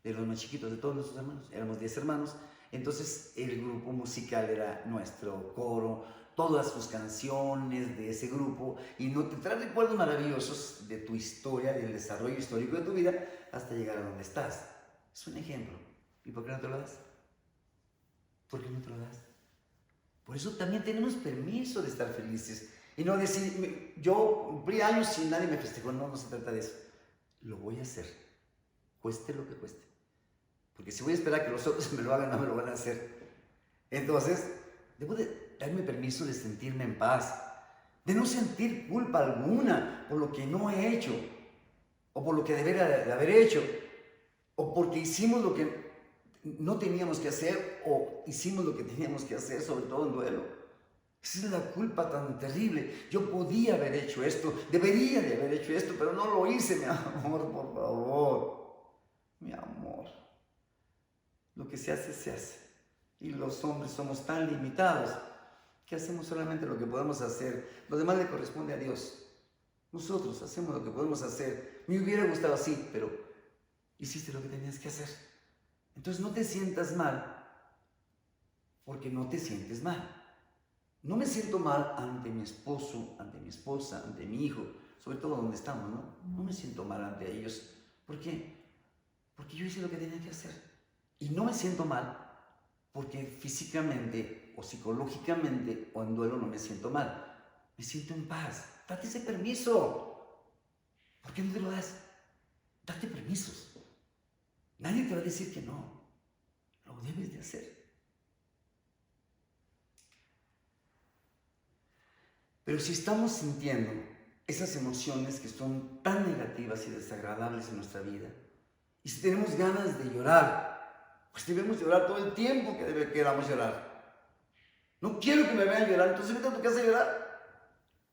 de los más chiquitos, de todos nuestros hermanos. Éramos 10 hermanos. Entonces el grupo musical era nuestro coro, todas sus canciones de ese grupo, y no te trae recuerdos maravillosos de tu historia, del desarrollo histórico de tu vida, hasta llegar a donde estás. Es un ejemplo. ¿Y por qué no te lo das? ¿Por qué no te lo das? Por eso también tenemos permiso de estar felices. Y no decir, yo cumplí años y nadie me festejó. No, no se trata de eso. Lo voy a hacer, cueste lo que cueste. Porque si voy a esperar que los otros me lo hagan, no me lo van a hacer. Entonces, debo de darme permiso de sentirme en paz, de no sentir culpa alguna por lo que no he hecho, o por lo que debería de haber hecho, o porque hicimos lo que no teníamos que hacer, o hicimos lo que teníamos que hacer, sobre todo en duelo. Esa es la culpa tan terrible. Yo podía haber hecho esto, debería de haber hecho esto, pero no lo hice, mi amor, por favor. Mi amor. Lo que se hace, se hace. Y los hombres somos tan limitados que hacemos solamente lo que podemos hacer. Lo demás le corresponde a Dios. Nosotros hacemos lo que podemos hacer. Me hubiera gustado así, pero hiciste lo que tenías que hacer. Entonces no te sientas mal, porque no te sientes mal. No me siento mal ante mi esposo, ante mi esposa, ante mi hijo, sobre todo donde estamos, ¿no? No me siento mal ante ellos. ¿Por qué? Porque yo hice lo que tenía que hacer. Y no me siento mal porque físicamente o psicológicamente o en duelo no me siento mal. Me siento en paz. Date ese permiso. ¿Por qué no te lo das? Date permisos. Nadie te va a decir que no. Lo debes de hacer. Pero si estamos sintiendo esas emociones que son tan negativas y desagradables en nuestra vida, y si tenemos ganas de llorar, pues debemos llorar todo el tiempo que queramos llorar. No quiero que me vean llorar, entonces vete a tu casa a llorar.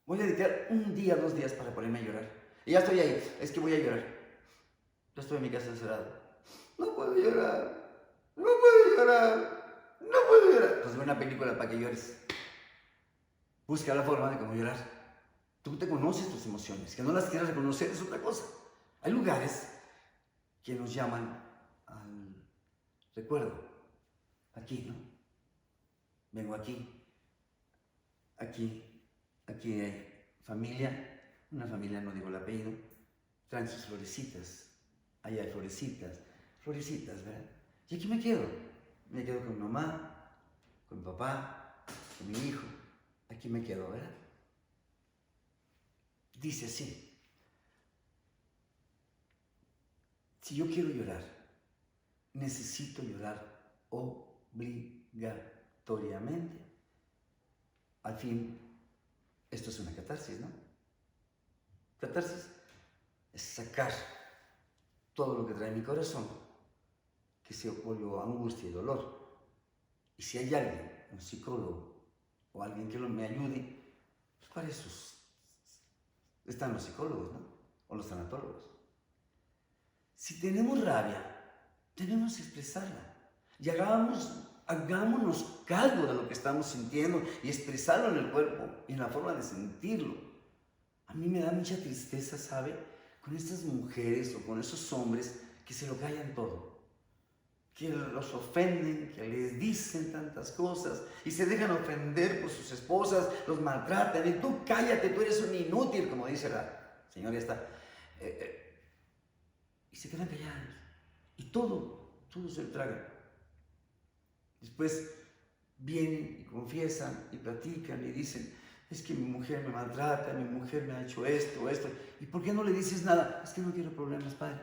Voy a dedicar un día, 2 días para ponerme a llorar. Y ya estoy ahí, es que voy a llorar. Yo estoy en mi casa encerrado. No puedo llorar, no puedo llorar, no puedo llorar. Pues ve una película para que llores. Busca la forma de cómo llorar. Tú te conoces tus emociones. Que no las quieras reconocer es otra cosa. Hay lugares que nos llaman al recuerdo. Aquí, ¿no? Vengo aquí. Aquí hay familia. Una familia, no digo el apellido. Traen sus florecitas. Allá hay florecitas. Florecitas, ¿verdad? Y aquí me quedo. Me quedo con mi mamá, con mi papá, con mi hijo. Aquí me quedo, ¿verdad? Dice así: si yo quiero llorar, necesito llorar obligatoriamente. Al fin, esto es una catarsis, ¿no? Catarsis es sacar todo lo que trae mi corazón, que se volvió angustia y dolor. Y si hay alguien, un psicólogo, o alguien que me ayude, pues para eso están los psicólogos, ¿no? O los tanatólogos. Si tenemos rabia, debemos expresarla. Y hagámonos cargo de lo que estamos sintiendo y expresarlo en el cuerpo y en la forma de sentirlo. A mí me da mucha tristeza, ¿sabe? Con estas mujeres o con esos hombres que se lo callan todo, que los ofenden, que les dicen tantas cosas y se dejan ofender por sus esposas, los maltratan y tú cállate, tú eres un inútil, como dice la señora esta. Y se quedan callados y todo se lo tragan. Después vienen y confiesan y platican y dicen: Es que mi mujer me maltrata, mi mujer me ha hecho esto, esto. ¿Y por qué no le dices nada? Es que no quiero problemas, padre.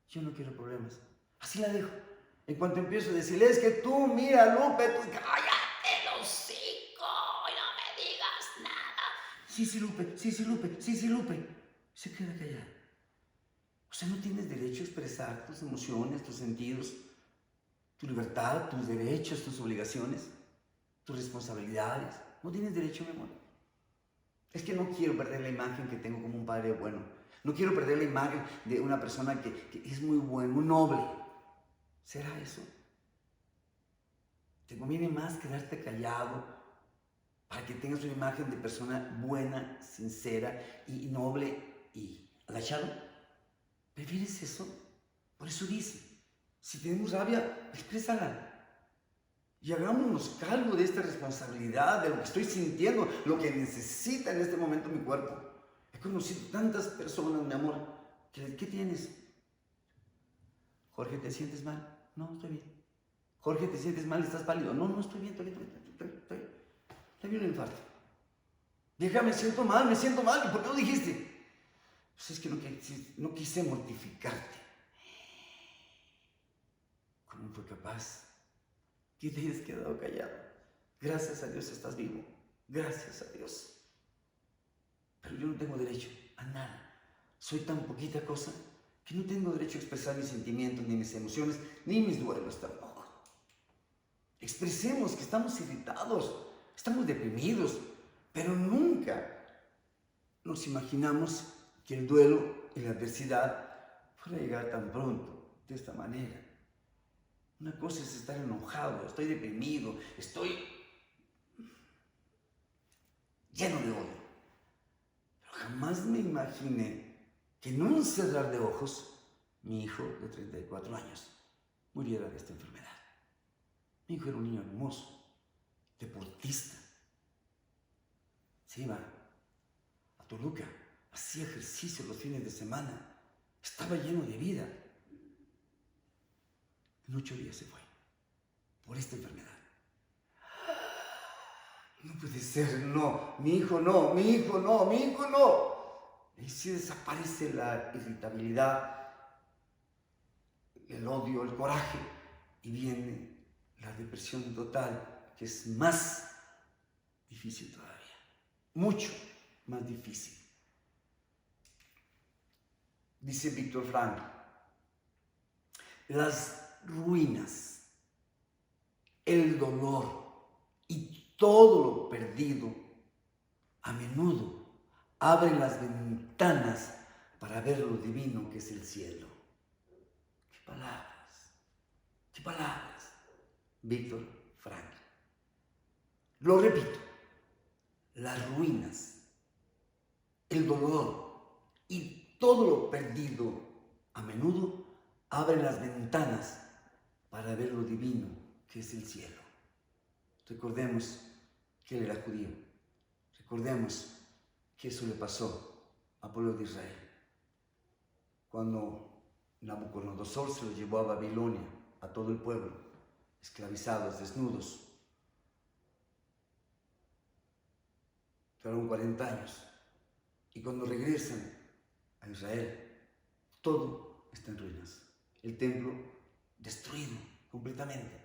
Yo no quiero problemas. Así la dejo. En cuanto empiezo a decirle, es que tú, mira, Lupe, tú, cállate el hocico y no me digas nada. Sí, sí, Lupe, sí, sí, Lupe, sí, sí, Lupe. Se queda callada. O sea, no tienes derecho a expresar tus emociones, tus sentidos, tu libertad, tus derechos, tus obligaciones, tus responsabilidades. No tienes derecho, mi amor. Es que no quiero perder la imagen que tengo como un padre bueno. No quiero perder la imagen de una persona que es muy buena, muy noble. ¿Será eso? ¿Te conviene más quedarte callado para que tengas una imagen de persona buena, sincera y noble y agachado? ¿Prefieres eso? Por eso dice, si tenemos rabia, exprésala. Y hagámonos cargo de esta responsabilidad, de lo que estoy sintiendo, lo que necesita en este momento mi cuerpo. He conocido tantas personas, mi amor, ¿qué tienes? Jorge, ¿te sientes mal? No, estoy bien. Jorge, ¿te sientes mal? ¿Estás pálido? No, no, estoy bien, estoy bien un infarto. Vieja, me siento mal. ¿Y por qué no dijiste? Pues es que no quise mortificarte. ¿Cómo fue capaz? Que te hayas quedado callado. Gracias a Dios estás vivo. Gracias a Dios. Pero yo no tengo derecho a nada. Soy tan poquita cosa que no tengo derecho a expresar mis sentimientos, ni mis emociones, ni mis duelos tampoco. Expresemos que estamos irritados, estamos deprimidos, pero nunca nos imaginamos que el duelo y la adversidad fuera a llegar tan pronto, de esta manera. Una cosa es estar enojado, estoy deprimido, estoy lleno de odio. Pero jamás me imaginé que en un cerrar de ojos, mi hijo de 34 años muriera de esta enfermedad. Mi hijo era un niño hermoso, deportista. Se iba a Toluca, hacía ejercicio los fines de semana, estaba lleno de vida. En 8 días se fue por esta enfermedad. No puede ser, no, mi hijo no. Y si desaparece la irritabilidad, el odio, el coraje, y viene la depresión total, que es más difícil todavía, mucho más difícil. Dice Víctor Frank, las ruinas, el dolor y todo lo perdido a menudo abren las ventanas para ver lo divino que es el cielo. ¡Qué palabras! ¡Qué palabras! Víctor Frank. Lo repito, las ruinas, el dolor y todo lo perdido a menudo abren las ventanas para ver lo divino que es el cielo. Recordemos que él era judío. Recordemos que eso le pasó al pueblo de Israel. Cuando Nabucodonosor se lo llevó a Babilonia, a todo el pueblo, esclavizados, desnudos. Fueron 40 años. Y cuando regresan a Israel, todo está en ruinas. El templo destruido completamente.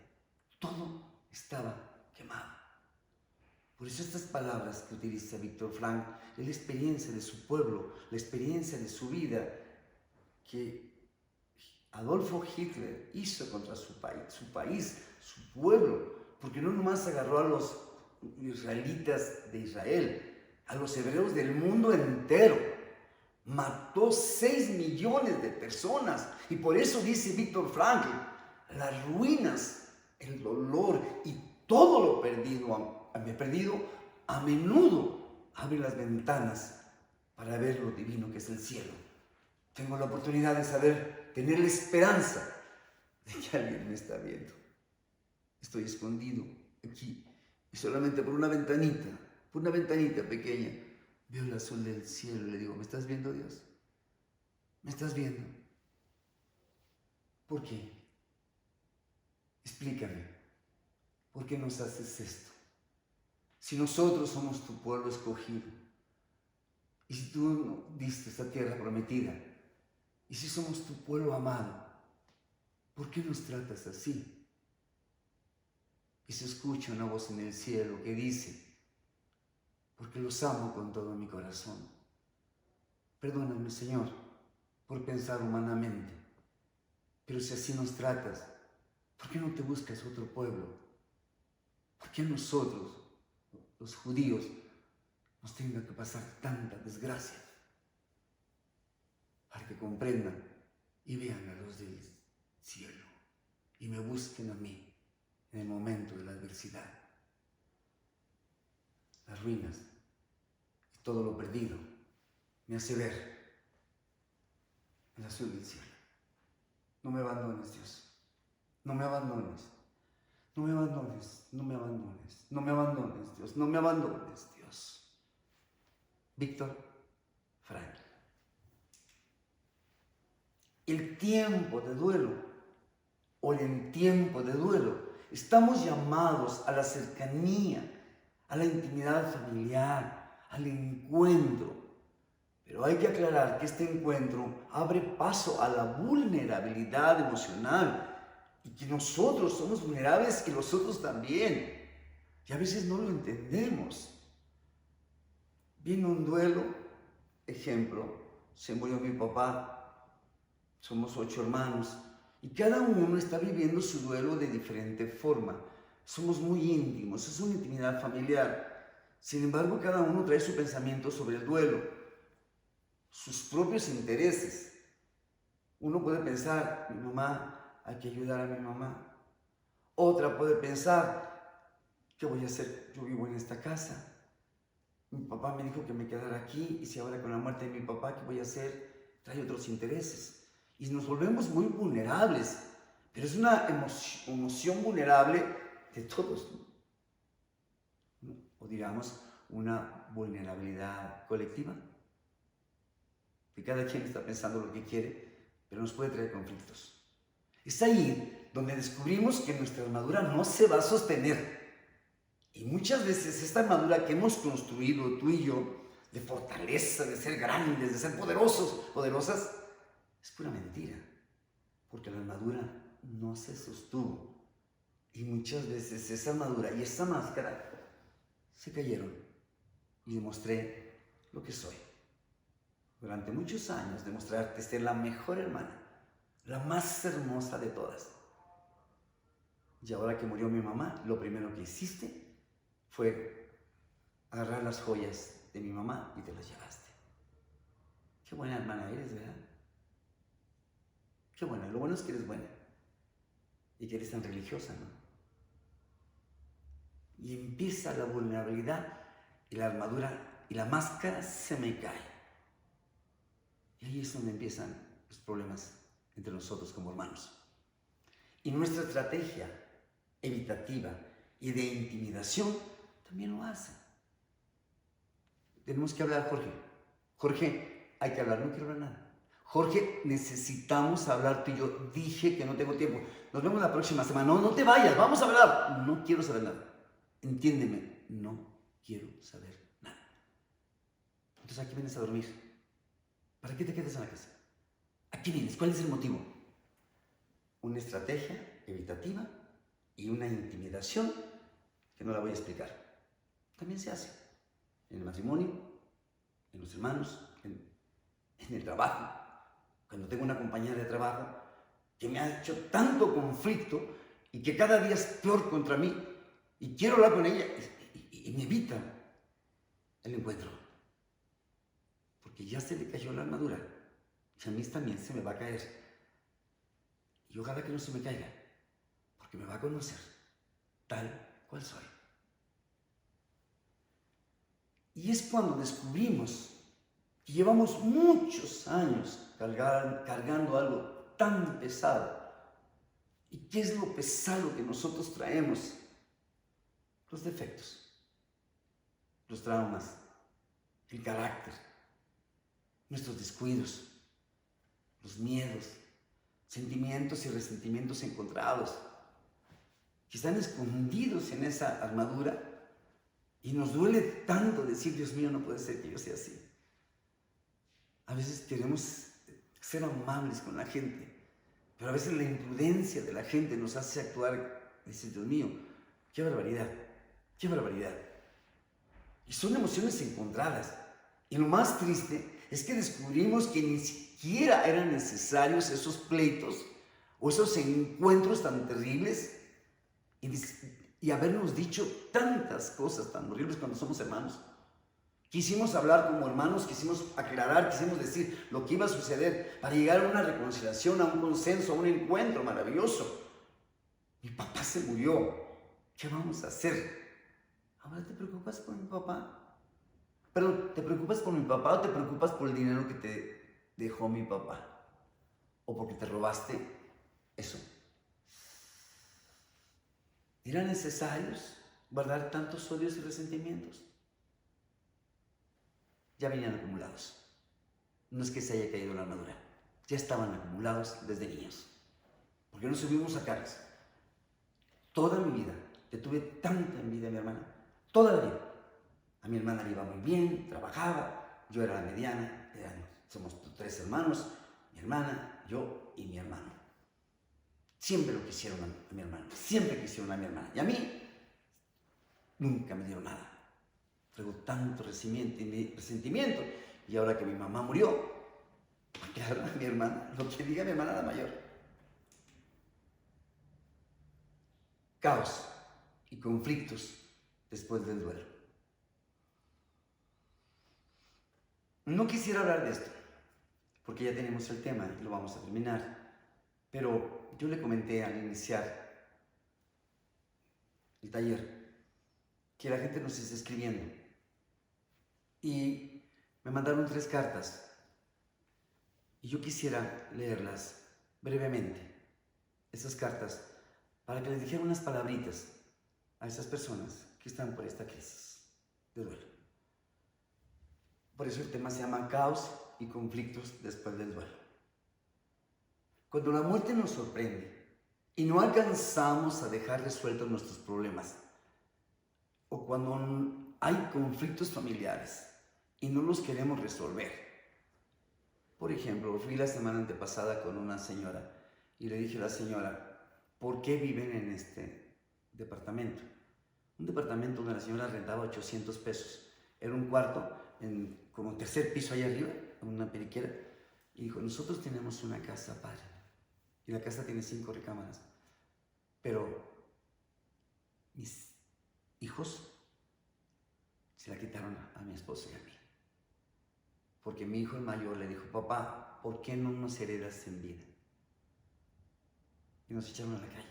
Todo estaba quemado. Por eso estas palabras que utiliza Víctor Frank es la experiencia de su pueblo, la experiencia de su vida que Adolfo Hitler hizo contra su país, su pueblo, porque no nomás agarró a los israelitas de Israel, a los hebreos del mundo entero. Mató 6 millones de personas. Y por eso dice Víctor Frank, las ruinas, el dolor y todo lo perdido a menudo abre las ventanas para ver lo divino que es el cielo. Tengo la oportunidad de saber, tener la esperanza de que alguien me está viendo. Estoy escondido aquí y solamente por una ventanita pequeña, veo el azul del cielo y le digo, ¿me estás viendo, Dios? ¿Me estás viendo? ¿Por qué? Explícame. ¿Por qué nos haces esto? Si nosotros somos tu pueblo escogido, y si tú nos diste esta tierra prometida, y si somos tu pueblo amado, ¿por qué nos tratas así? Y se escucha una voz en el cielo que dice, porque los amo con todo mi corazón. Perdóname, Señor, por pensar humanamente, pero si así nos tratas, ¿por qué no te buscas otro pueblo? ¿Por qué a nosotros, los judíos, nos tenga que pasar tanta desgracia? Para que comprendan y vean la luz del cielo y me busquen a mí en el momento de la adversidad. Las ruinas y todo lo perdido me hace ver el azul del cielo. No me abandones, Dios. No me abandones. No me abandones. No me abandones. No me abandones, Dios. No me abandones, Dios. Víctor Frankl. El tiempo de duelo o el tiempo de duelo, estamos llamados a la cercanía, a la intimidad familiar, al encuentro. Pero hay que aclarar que este encuentro abre paso a la vulnerabilidad emocional y que nosotros somos vulnerables y los otros también. Y a veces no lo entendemos. Viene un duelo, ejemplo, se murió mi papá. Somos 8 hermanos y cada uno está viviendo su duelo de diferente forma. Somos muy íntimos, es una intimidad familiar. Sin embargo, cada uno trae su pensamiento sobre el duelo, sus propios intereses. Uno puede pensar, mi mamá, hay que ayudar a mi mamá. Otra puede pensar, ¿qué voy a hacer? Yo vivo en esta casa. Mi papá me dijo que me quedara aquí y si ahora con la muerte de mi papá, ¿qué voy a hacer? Trae otros intereses. Y nos volvemos muy vulnerables, pero es una emoción vulnerable de todos, ¿no? O digamos, una vulnerabilidad colectiva, que cada quien está pensando lo que quiere, pero nos puede traer conflictos. Es ahí donde descubrimos que nuestra armadura no se va a sostener. Y muchas veces esta armadura que hemos construido tú y yo, de fortaleza, de ser grandes, de ser poderosas, es pura mentira, porque la armadura no se sostuvo. Y muchas veces esa armadura y esa máscara se cayeron y demostré lo que soy. Durante muchos años demostrarte ser la mejor hermana, la más hermosa de todas. Y ahora que murió mi mamá, lo primero que hiciste fue agarrar las joyas de mi mamá y te las llevaste. Qué buena hermana eres, ¿verdad? Qué buena, lo bueno es que eres buena y que eres tan religiosa, ¿no? Y empieza la vulnerabilidad y la armadura y la máscara se me cae. Y ahí es donde empiezan los problemas entre nosotros como hermanos. Y nuestra estrategia evitativa y de intimidación también lo hace. Tenemos que hablar, Jorge. Jorge, hay que hablar, no quiero hablar nada. Jorge, necesitamos hablar tú y yo. Dije que no tengo tiempo. Nos vemos la próxima semana. No, no te vayas, vamos a hablar. No quiero saber nada. Entiéndeme, no quiero saber nada. Entonces, ¿a qué vienes a dormir? ¿Para qué te quedas en la casa? ¿A qué vienes? ¿Cuál es el motivo? Una estrategia evitativa y una intimidación que no la voy a explicar. También se hace en el matrimonio, en los hermanos, en el trabajo. Cuando tengo una compañera de trabajo que me ha hecho tanto conflicto y que cada día es peor contra mí y quiero hablar con ella y me evita el encuentro. Porque ya se le cayó la armadura y a mí también se me va a caer. Y ojalá que no se me caiga, porque me va a conocer tal cual soy. Y es cuando descubrimos que llevamos muchos años cargando algo tan pesado. ¿Y qué es lo pesado que nosotros traemos? Los defectos, los traumas, el carácter, nuestros descuidos, los miedos, sentimientos y resentimientos encontrados, que están escondidos en esa armadura Y nos duele tanto decir, Dios mío, no puede ser que yo sea así. A veces queremos ser amables con la gente, pero a veces la imprudencia de la gente nos hace actuar, dices, Dios mío, qué barbaridad, qué barbaridad. Y son emociones encontradas. Y lo más triste es que descubrimos que ni siquiera eran necesarios esos pleitos o esos encuentros tan terribles y habernos dicho tantas cosas tan horribles cuando somos hermanos. Quisimos hablar como hermanos, quisimos aclarar, quisimos decir lo que iba a suceder para llegar a una reconciliación, a un consenso, a un encuentro maravilloso. Mi papá se murió. ¿Qué vamos a hacer? ¿Ahora te preocupas por mi papá? Pero ¿te preocupas por mi papá o te preocupas por el dinero que te dejó mi papá? ¿O porque te robaste eso? ¿Eran necesarios guardar tantos odios y resentimientos? Ya venían acumulados. No es que se haya caído la armadura, ya estaban acumulados desde niños. Porque no subimos a caras. Toda mi vida le tuve tanta envidia a mi hermana, toda la vida. A mi hermana le iba muy bien, trabajaba, yo era la mediana, somos 3 hermanos, mi hermana, yo y mi hermano. Siempre lo quisieron a mi hermano, siempre quisieron a mi hermana. Y a mí nunca me dieron nada. Traigo tanto resentimiento. Y ahora que mi mamá murió, porque ahora mi hermana, lo que diga mi hermana la mayor. Caos y conflictos después del duelo. No quisiera hablar de esto, porque ya tenemos el tema y lo vamos a terminar. Pero yo le comenté al iniciar el taller que la gente nos está escribiendo. Y me mandaron 3 cartas. Y yo quisiera leerlas brevemente, esas cartas, para que les dijera unas palabritas a esas personas que están por esta crisis de duelo. Por eso el tema se llama Caos y conflictos después del duelo. Cuando la muerte nos sorprende y no alcanzamos a dejar resueltos nuestros problemas, o cuando hay conflictos familiares y no los queremos resolver. Por ejemplo, fui la semana antepasada con una señora y le dije a la señora, ¿por qué viven en este departamento? Un departamento donde la señora rentaba 800 pesos. Era un cuarto como 3er piso allá arriba, en una periquera. Y dijo, nosotros tenemos una casa padre. Y la casa tiene 5 recámaras. Pero mis hijos se la quitaron a mi esposa y a mí. Porque mi hijo el mayor le dijo, papá, ¿por qué no nos heredas en vida? Y nos echaron a la calle.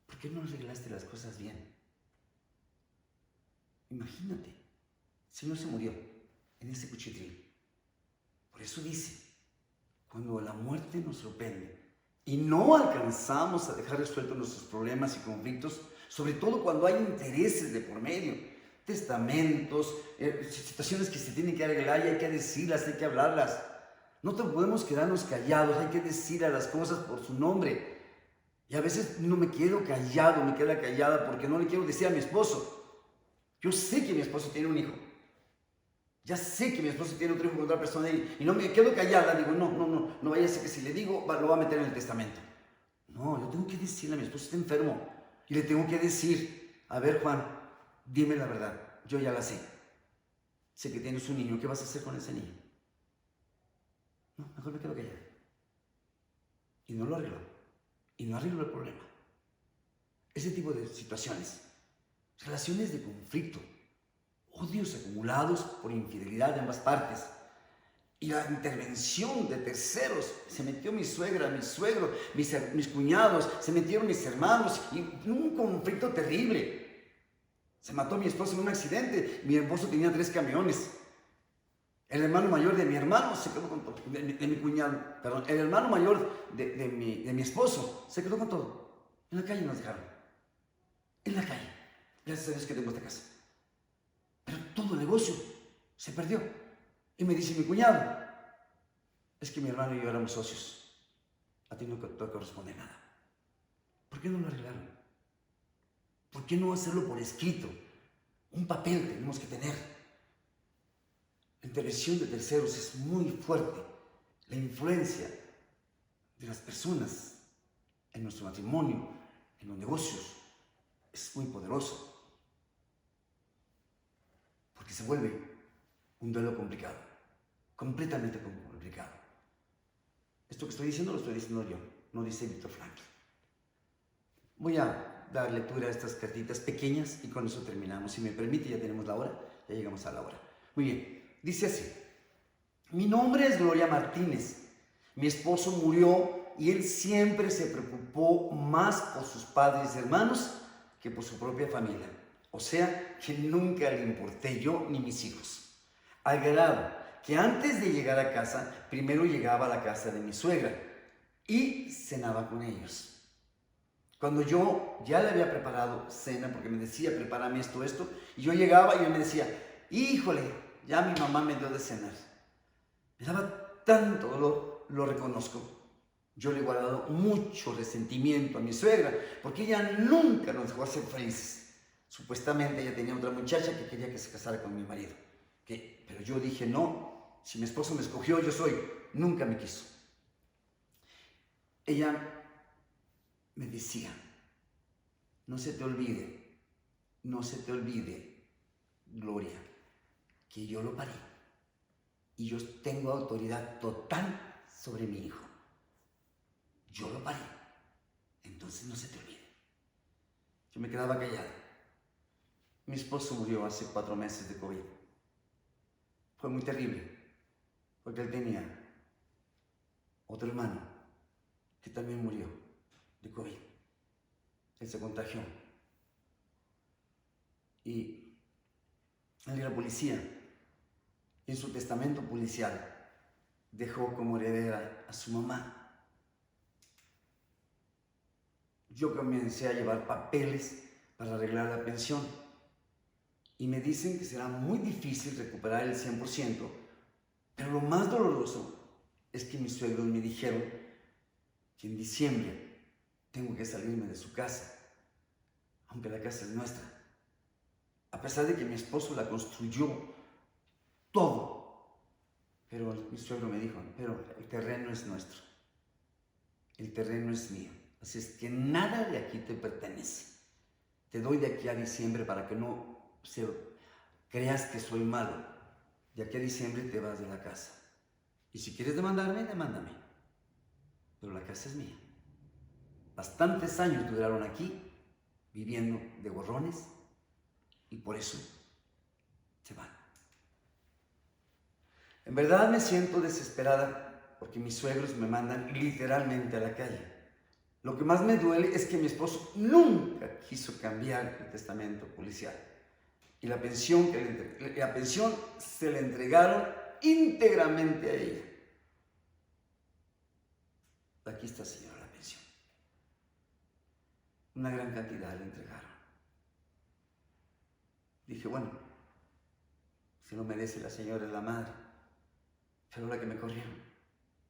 ¿Por qué no arreglaste las cosas bien? Imagínate, el Señor se murió en ese cuchitril. Por eso dice, cuando la muerte nos sorprende y no alcanzamos a dejar resueltos nuestros problemas y conflictos, sobre todo cuando hay intereses de por medio, testamentos, situaciones que se tienen que arreglar y hay que decirlas, hay que hablarlas. No podemos quedarnos callados, hay que decir a las cosas por su nombre. Y a veces no me quedo callado, me queda callada porque no le quiero decir a mi esposo. Yo sé que mi esposo tiene un hijo. Ya sé que mi esposo tiene otro hijo con otra persona y no me quedo callada. Digo, no vaya a ser que si le digo, lo va a meter en el testamento. No, yo tengo que decirle a mi esposo, está enfermo. Y le tengo que decir, a ver, Juan, dime la verdad, yo ya la sé. Sé que tienes un niño, ¿qué vas a hacer con ese niño? No, mejor me quedo callado. Y no lo arreglo. Y no arreglo el problema. Ese tipo de situaciones, relaciones de conflicto, odios acumulados por infidelidad de ambas partes. Y la intervención de terceros, se metió mi suegra, mi suegro, mis cuñados, se metieron mis hermanos, y un conflicto terrible. Se mató mi esposo en un accidente, mi esposo tenía 3 camiones. El hermano mayor de mi hermano se quedó con todo, de mi cuñado, perdón, el hermano mayor de mi esposo se quedó con todo. En la calle nos dejaron, en la calle. Gracias a Dios que tengo esta casa. Pero todo el negocio se perdió. Y me dice mi cuñado, es que mi hermano y yo éramos socios. A ti no te corresponde nada. ¿Por qué no lo arreglaron? ¿Por qué no hacerlo por escrito? un papel tenemos que tener. La intervención de terceros es muy fuerte. La influencia de las personas en nuestro matrimonio, en los negocios, es muy poderoso. Porque se vuelve un duelo complicado, completamente complicado. Esto que estoy diciendo lo estoy diciendo yo, no dice Víctor Frankl. Voy a dar lectura a estas cartitas pequeñas y con eso terminamos. Si me permite, ya tenemos la hora, ya llegamos a la hora. Muy bien, dice así: mi nombre es Gloria Martínez. Mi esposo murió y él siempre se preocupó más por sus padres y hermanos que por su propia familia. O sea, que nunca le importé yo ni mis hijos. Al grado que antes de llegar a casa, primero llegaba a la casa de mi suegra y cenaba con ellos. Cuando yo ya le había preparado cena, porque me decía, prepárame esto, y yo llegaba y él me decía, híjole, ya mi mamá me dio de cenar. Me daba tanto dolor, lo reconozco. Yo le he guardado mucho resentimiento a mi suegra, porque ella nunca nos dejó ser felices. Supuestamente ella tenía otra muchacha que quería que se casara con mi marido. Pero yo dije, no, si mi esposo me escogió, yo soy. Nunca me quiso. Ella me decía, no se te olvide, Gloria, que yo lo parí y yo tengo autoridad total sobre mi hijo. Yo lo parí, entonces no se te olvide. Yo me quedaba callada. Mi esposo murió hace 4 meses de COVID. Fue muy terrible, porque él tenía otro hermano que también murió de COVID. Él se contagió. Y él era policía. Y en su testamento policial dejó como heredera a su mamá. Yo comencé a llevar papeles para arreglar la pensión. Y me dicen que será muy difícil recuperar el 100%, pero lo más doloroso es que mis suegros me dijeron que en diciembre tengo que salirme de su casa, aunque la casa es nuestra. A pesar de que mi esposo la construyó todo, pero mi suegro me dijo, pero el terreno es nuestro, el terreno es mío, así es que nada de aquí te pertenece. Te doy de aquí a diciembre para que no creas que soy malo. De aquí a diciembre te vas de la casa. Y si quieres demandarme, demándame. Pero la casa es mía. Bastantes años duraron aquí, viviendo de gorrones, y por eso se van. En verdad me siento desesperada porque mis suegros me mandan literalmente a la calle. Lo que más me duele es que mi esposo nunca quiso cambiar el testamento policial. Y la pensión se le entregaron íntegramente a ella. Aquí está, señora, la pensión. Una gran cantidad le entregaron. Dije, bueno, si lo merece la señora es la madre, pero la que me corrieron.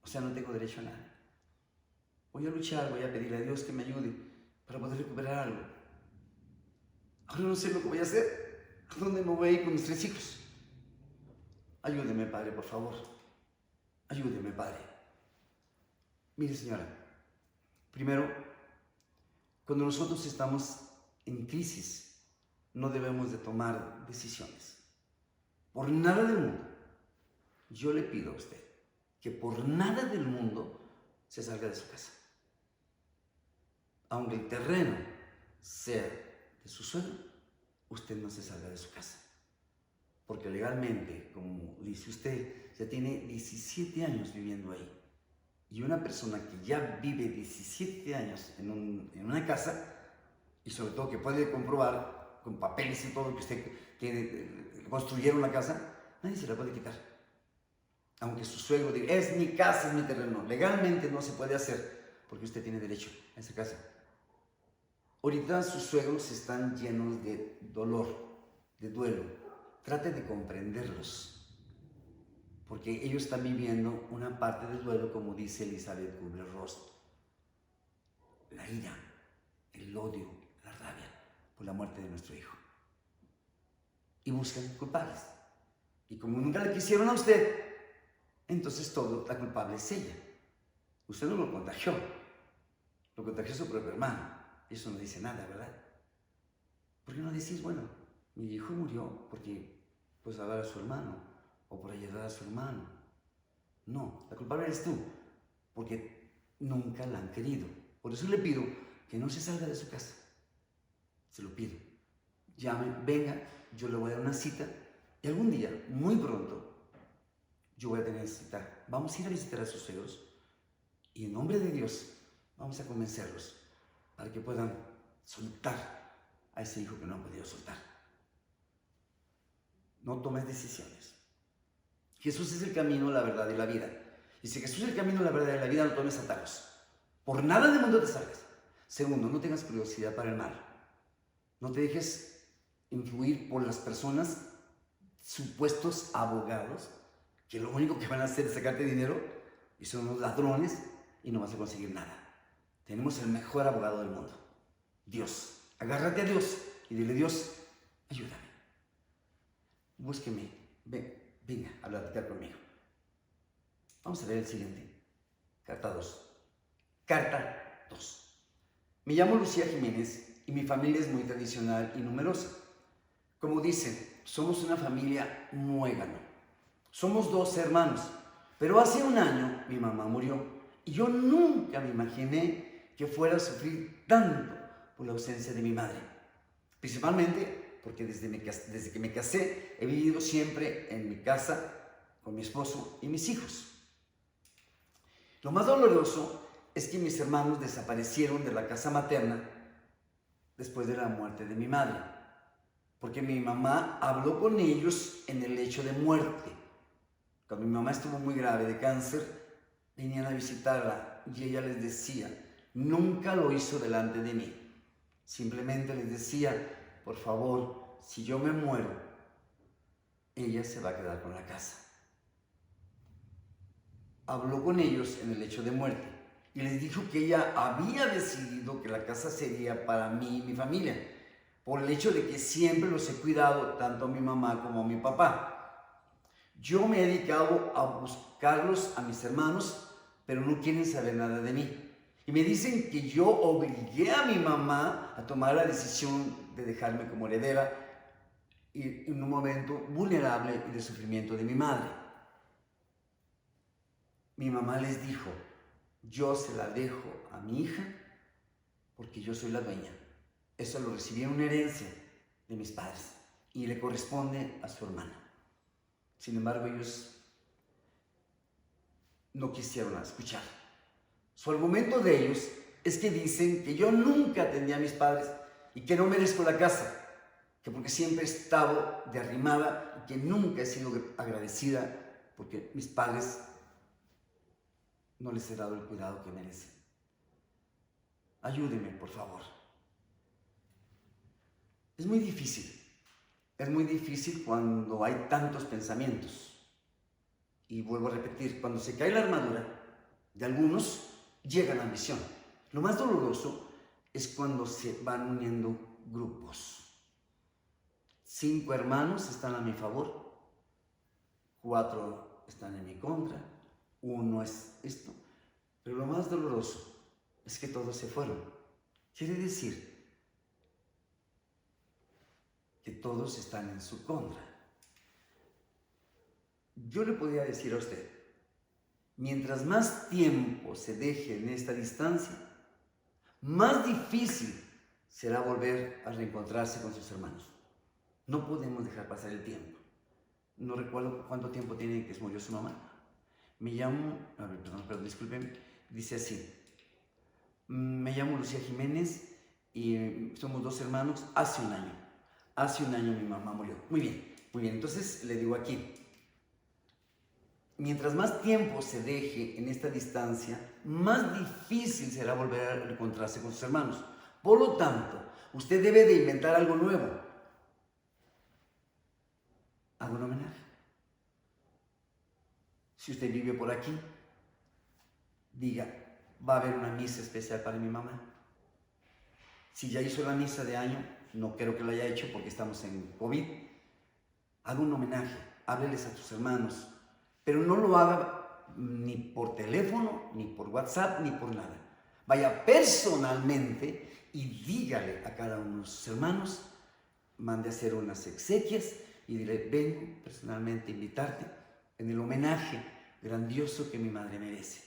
O sea, no tengo derecho a nada. Voy a luchar, voy a pedirle a Dios que me ayude para poder recuperar algo. Ahora no sé lo que voy a hacer. ¿A dónde me voy a ir con mis 3 hijos? Ayúdeme, Padre, por favor. Ayúdeme, Padre. Mire, señora, primero, cuando nosotros estamos en crisis, no debemos de tomar decisiones. Por nada del mundo, yo le pido a usted que por nada del mundo se salga de su casa. Aunque el terreno sea de su suegro, usted no se salga de su casa. Porque legalmente, como dice usted, ya tiene 17 años viviendo ahí. Y una persona que ya vive 17 años en una casa, y sobre todo que puede comprobar con papeles y todo que usted construyeron la casa, nadie se la puede quitar. Aunque su suegro diga, es mi casa, es mi terreno. Legalmente no se puede hacer porque usted tiene derecho a esa casa. Ahorita sus suegros están llenos de dolor, de duelo. Trate de comprenderlos, porque ellos están viviendo una parte del duelo, como dice Elizabeth Kubler-Ross. La ira, el odio, la rabia por la muerte de nuestro hijo. y buscan culpables. Y como nunca le quisieron a usted, entonces todo la culpable es ella. Usted no lo contagió su propio hermano. Eso no dice nada, ¿verdad? ¿Por qué no decís, bueno, mi hijo murió porque pues salvar a su hermano o por ayudar a su hermano? No, la culpable eres tú, porque nunca la han querido. Por eso le pido que no se salga de su casa. Se lo pido. Llame, venga, yo le voy a dar una cita y algún día, muy pronto, yo voy a tener cita. Vamos a ir a visitar a sus suegros y en nombre de Dios vamos a convencerlos para que puedan soltar a ese hijo que no han podido soltar. No tomes decisiones. Jesús es el camino, la verdad y la vida. Y si Jesús es el camino, la verdad y la vida, no tomes atajos. Por nada del mundo te salgas. Segundo, no tengas curiosidad para el mal. No te dejes influir por las personas, supuestos abogados, que lo único que van a hacer es sacarte dinero y son unos ladrones y no vas a conseguir nada. Tenemos el mejor abogado del mundo, Dios. Agárrate a Dios y dile, Dios, ayúdame. Búsqueme, venga a platicar conmigo. Vamos a ver el siguiente. Carta 2. Carta 2. Me llamo Lucía Jiménez y mi familia es muy tradicional y numerosa. Como dicen, somos una familia muégano. Somos 2 hermanos, pero hace un año mi mamá murió y yo nunca me imaginé que fuera a sufrir tanto por la ausencia de mi madre. Principalmente porque desde que me casé he vivido siempre en mi casa con mi esposo y mis hijos. Lo más doloroso es que mis hermanos desaparecieron de la casa materna después de la muerte de mi madre, porque mi mamá habló con ellos en el lecho de muerte. Cuando mi mamá estuvo muy grave de cáncer, venían a visitarla y ella les decía, nunca lo hizo delante de mí. Simplemente les decía, por favor, si yo me muero, ella se va a quedar con la casa. Habló con ellos en el lecho de muerte y les dijo que ella había decidido que la casa sería para mí y mi familia, por el hecho de que siempre los he cuidado tanto a mi mamá como a mi papá. Yo me he dedicado a buscarlos a mis hermanos, pero no quieren saber nada de mí. Y me dicen que yo obligué a mi mamá a tomar la decisión de dejarme como heredera y en un momento vulnerable y de sufrimiento de mi madre. Mi mamá les dijo, yo se la dejo a mi hija porque yo soy la dueña. Eso lo recibí en una herencia de mis padres y le corresponde a su hermana. Sin embargo, ellos no quisieron escuchar. Su argumento de ellos es que dicen que yo nunca atendí a mis padres y que no merezco la casa, que porque siempre he estado de arrimada y que nunca he sido agradecida porque mis padres no les he dado el cuidado que merecen. Ayúdenme, por favor. Es muy difícil cuando hay tantos pensamientos. Y vuelvo a repetir, cuando se cae la armadura de algunos, llega la ambición. Lo más doloroso es cuando se van uniendo grupos. 5 hermanos están a mi favor, 4 están en mi contra, 1 es esto. Pero lo más doloroso es que todos se fueron. Quiere decir que todos están en su contra. Yo le podría decir a usted, mientras más tiempo se deje en esta distancia, más difícil será volver a reencontrarse con sus hermanos. No podemos dejar pasar el tiempo. No recuerdo cuánto tiempo tiene que murió su mamá. Me llamo, perdón, disculpen, dice así. Me llamo Lucía Jiménez y somos 2 hermanos hace un año. Hace un año mi mamá murió. Muy bien. Entonces le digo aquí, mientras más tiempo se deje en esta distancia, más difícil será volver a encontrarse con sus hermanos. Por lo tanto, usted debe de inventar algo nuevo. Haga un homenaje. Si usted vive por aquí, diga, va a haber una misa especial para mi mamá. Si ya hizo la misa de año, no creo que la haya hecho porque estamos en COVID, haga un homenaje, hábleles a tus hermanos, pero no lo haga ni por teléfono, ni por WhatsApp, ni por nada. Vaya personalmente y dígale a cada uno de sus hermanos, mande a hacer unas exequias y dile, vengo personalmente a invitarte en el homenaje grandioso que mi madre merece.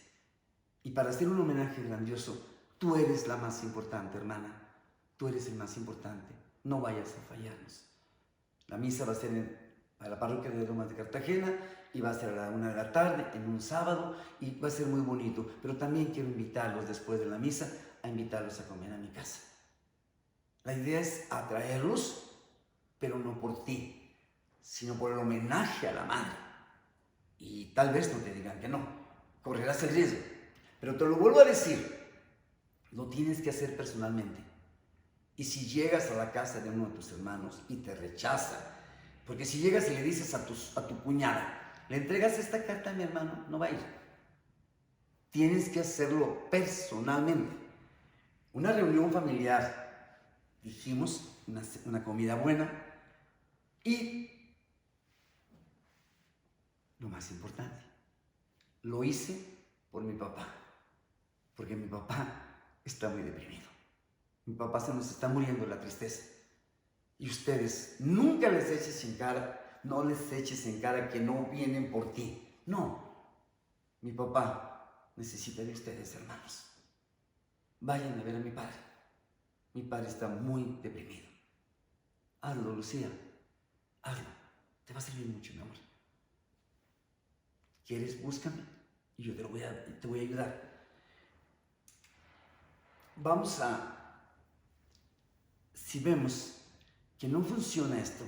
Y para hacer un homenaje grandioso, tú eres la más importante, hermana. Tú eres el más importante. No vayas a fallarnos. La misa va a ser en la parroquia de Lomas de Cartagena y va a ser a la 1 de la tarde, en un sábado, y va a ser muy bonito. Pero también quiero invitarlos después de la misa, a invitarlos a comer a mi casa. La idea es atraerlos, pero no por ti, sino por el homenaje a la madre. Y tal vez no te digan que no, correrás el riesgo. Pero te lo vuelvo a decir, lo tienes que hacer personalmente. Y si llegas a la casa de uno de tus hermanos y te rechaza, porque si llegas y le dices a tu cuñada, le entregas esta carta a mi hermano, no va a ir. Tienes que hacerlo personalmente. Una reunión familiar, dijimos, una comida buena, y lo más importante, lo hice por mi papá, porque mi papá está muy deprimido. Mi papá se nos está muriendo de la tristeza. Y ustedes nunca les eches en cara, no les eches en cara que no vienen por ti. No, mi papá necesita de ustedes, hermanos. Vayan a ver a mi padre. Mi padre está muy deprimido. Hazlo, Lucía, hazlo. Te va a servir mucho, mi amor. ¿Quieres? Búscame y yo te voy a ayudar. Si vemos que no funciona esto,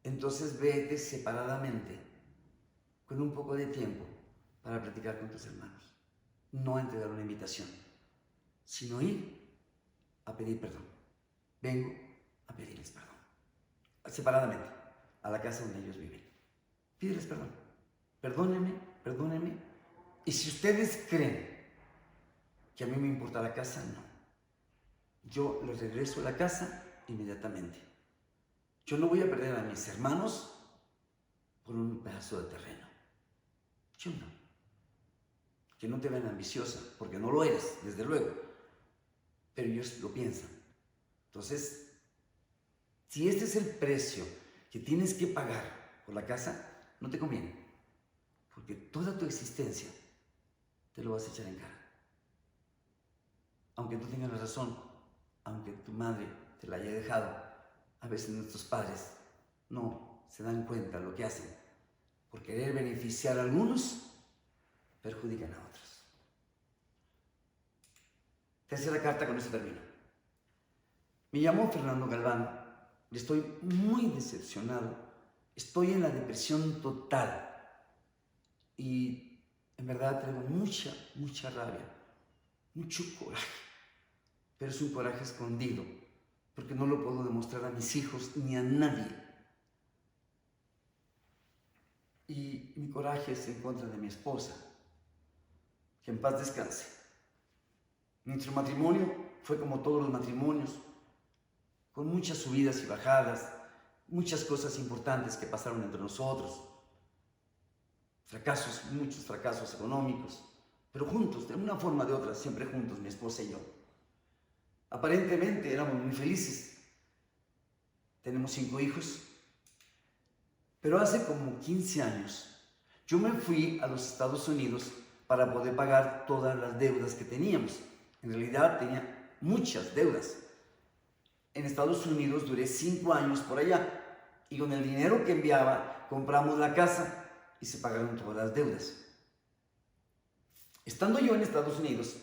entonces vete separadamente, con un poco de tiempo, para platicar con tus hermanos. No entregar una invitación, sino ir a pedir perdón. Vengo a pedirles perdón. Separadamente, a la casa donde ellos viven. Pídeles perdón. Perdónenme, perdónenme. Y si ustedes creen que a mí me importa la casa, no. Yo les regreso a la casa inmediatamente. Yo no voy a perder a mis hermanos por un pedazo de terreno. Yo no. Que no te vean ambiciosa, porque no lo eres, desde luego. Pero ellos lo piensan. Entonces, si este es el precio que tienes que pagar por la casa, no te conviene. Porque toda tu existencia te lo vas a echar en cara. Aunque tú tengas la razón, aunque tu madre te la haya dejado, a veces nuestros padres no se dan cuenta de lo que hacen. Por querer beneficiar a algunos, perjudican a otros. Tercera carta, con eso termino. Me llamo Fernando Galván. Estoy muy decepcionado. Estoy en la depresión total. Y en verdad traigo mucha rabia, mucho coraje. Pero es un coraje escondido, porque no lo puedo demostrar a mis hijos ni a nadie. Y mi coraje es en contra de mi esposa. Que en paz descanse. Nuestro matrimonio fue como todos los matrimonios, con muchas subidas y bajadas, muchas cosas importantes que pasaron entre nosotros. Fracasos, muchos fracasos económicos, pero juntos, de una forma o de otra, siempre juntos, mi esposa y yo. Aparentemente éramos muy felices. Tenemos 5 hijos. Pero hace como 15 años, yo me fui a los Estados Unidos para poder pagar todas las deudas que teníamos. En realidad tenía muchas deudas. En Estados Unidos duré 5 años por allá. Y con el dinero que enviaba, compramos la casa y se pagaron todas las deudas. Estando yo en Estados Unidos,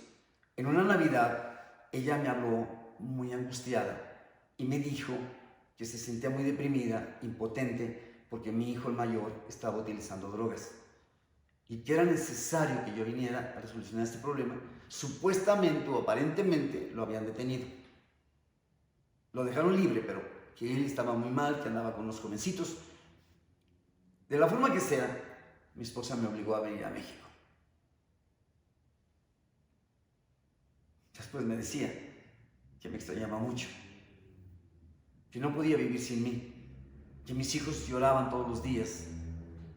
en una Navidad, ella me habló muy angustiada y me dijo que se sentía muy deprimida, impotente, porque mi hijo el mayor estaba utilizando drogas y que era necesario que yo viniera a resolucionar este problema. Supuestamente o aparentemente lo habían detenido. Lo dejaron libre, pero que él estaba muy mal, que andaba con unos jovencitos. De la forma que sea, mi esposa me obligó a venir a México. Después me decía que me extrañaba mucho, que no podía vivir sin mí, que mis hijos lloraban todos los días.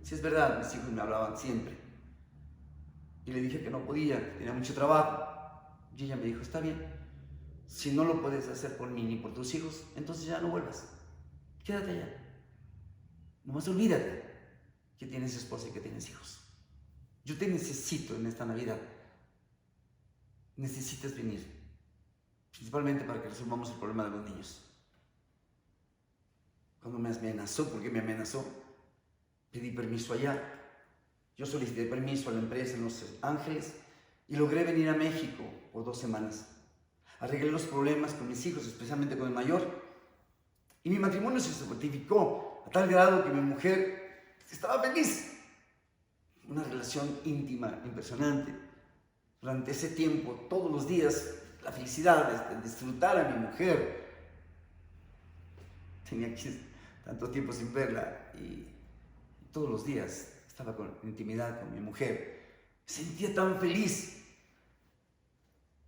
Si es verdad, mis hijos me hablaban siempre. Y le dije que no podía, tenía mucho trabajo. Y ella me dijo, está bien, si no lo puedes hacer por mí ni por tus hijos, entonces ya no vuelvas. Quédate allá. Nomás olvídate que tienes esposa y que tienes hijos. Yo te necesito en esta Navidad. Necesitas venir, principalmente para que resolvamos el problema de los niños. Cuando me amenazó, porque me amenazó, pedí permiso allá. Yo solicité permiso a la empresa en Los Ángeles y logré venir a México por 2 semanas. Arreglé los problemas con mis hijos, especialmente con el mayor. Y mi matrimonio se fortificó a tal grado que mi mujer estaba feliz. Una relación íntima, impresionante. Durante ese tiempo, todos los días, la felicidad de disfrutar a mi mujer. Tenía tanto tiempo sin verla y todos los días estaba con intimidad con mi mujer. Me sentía tan feliz.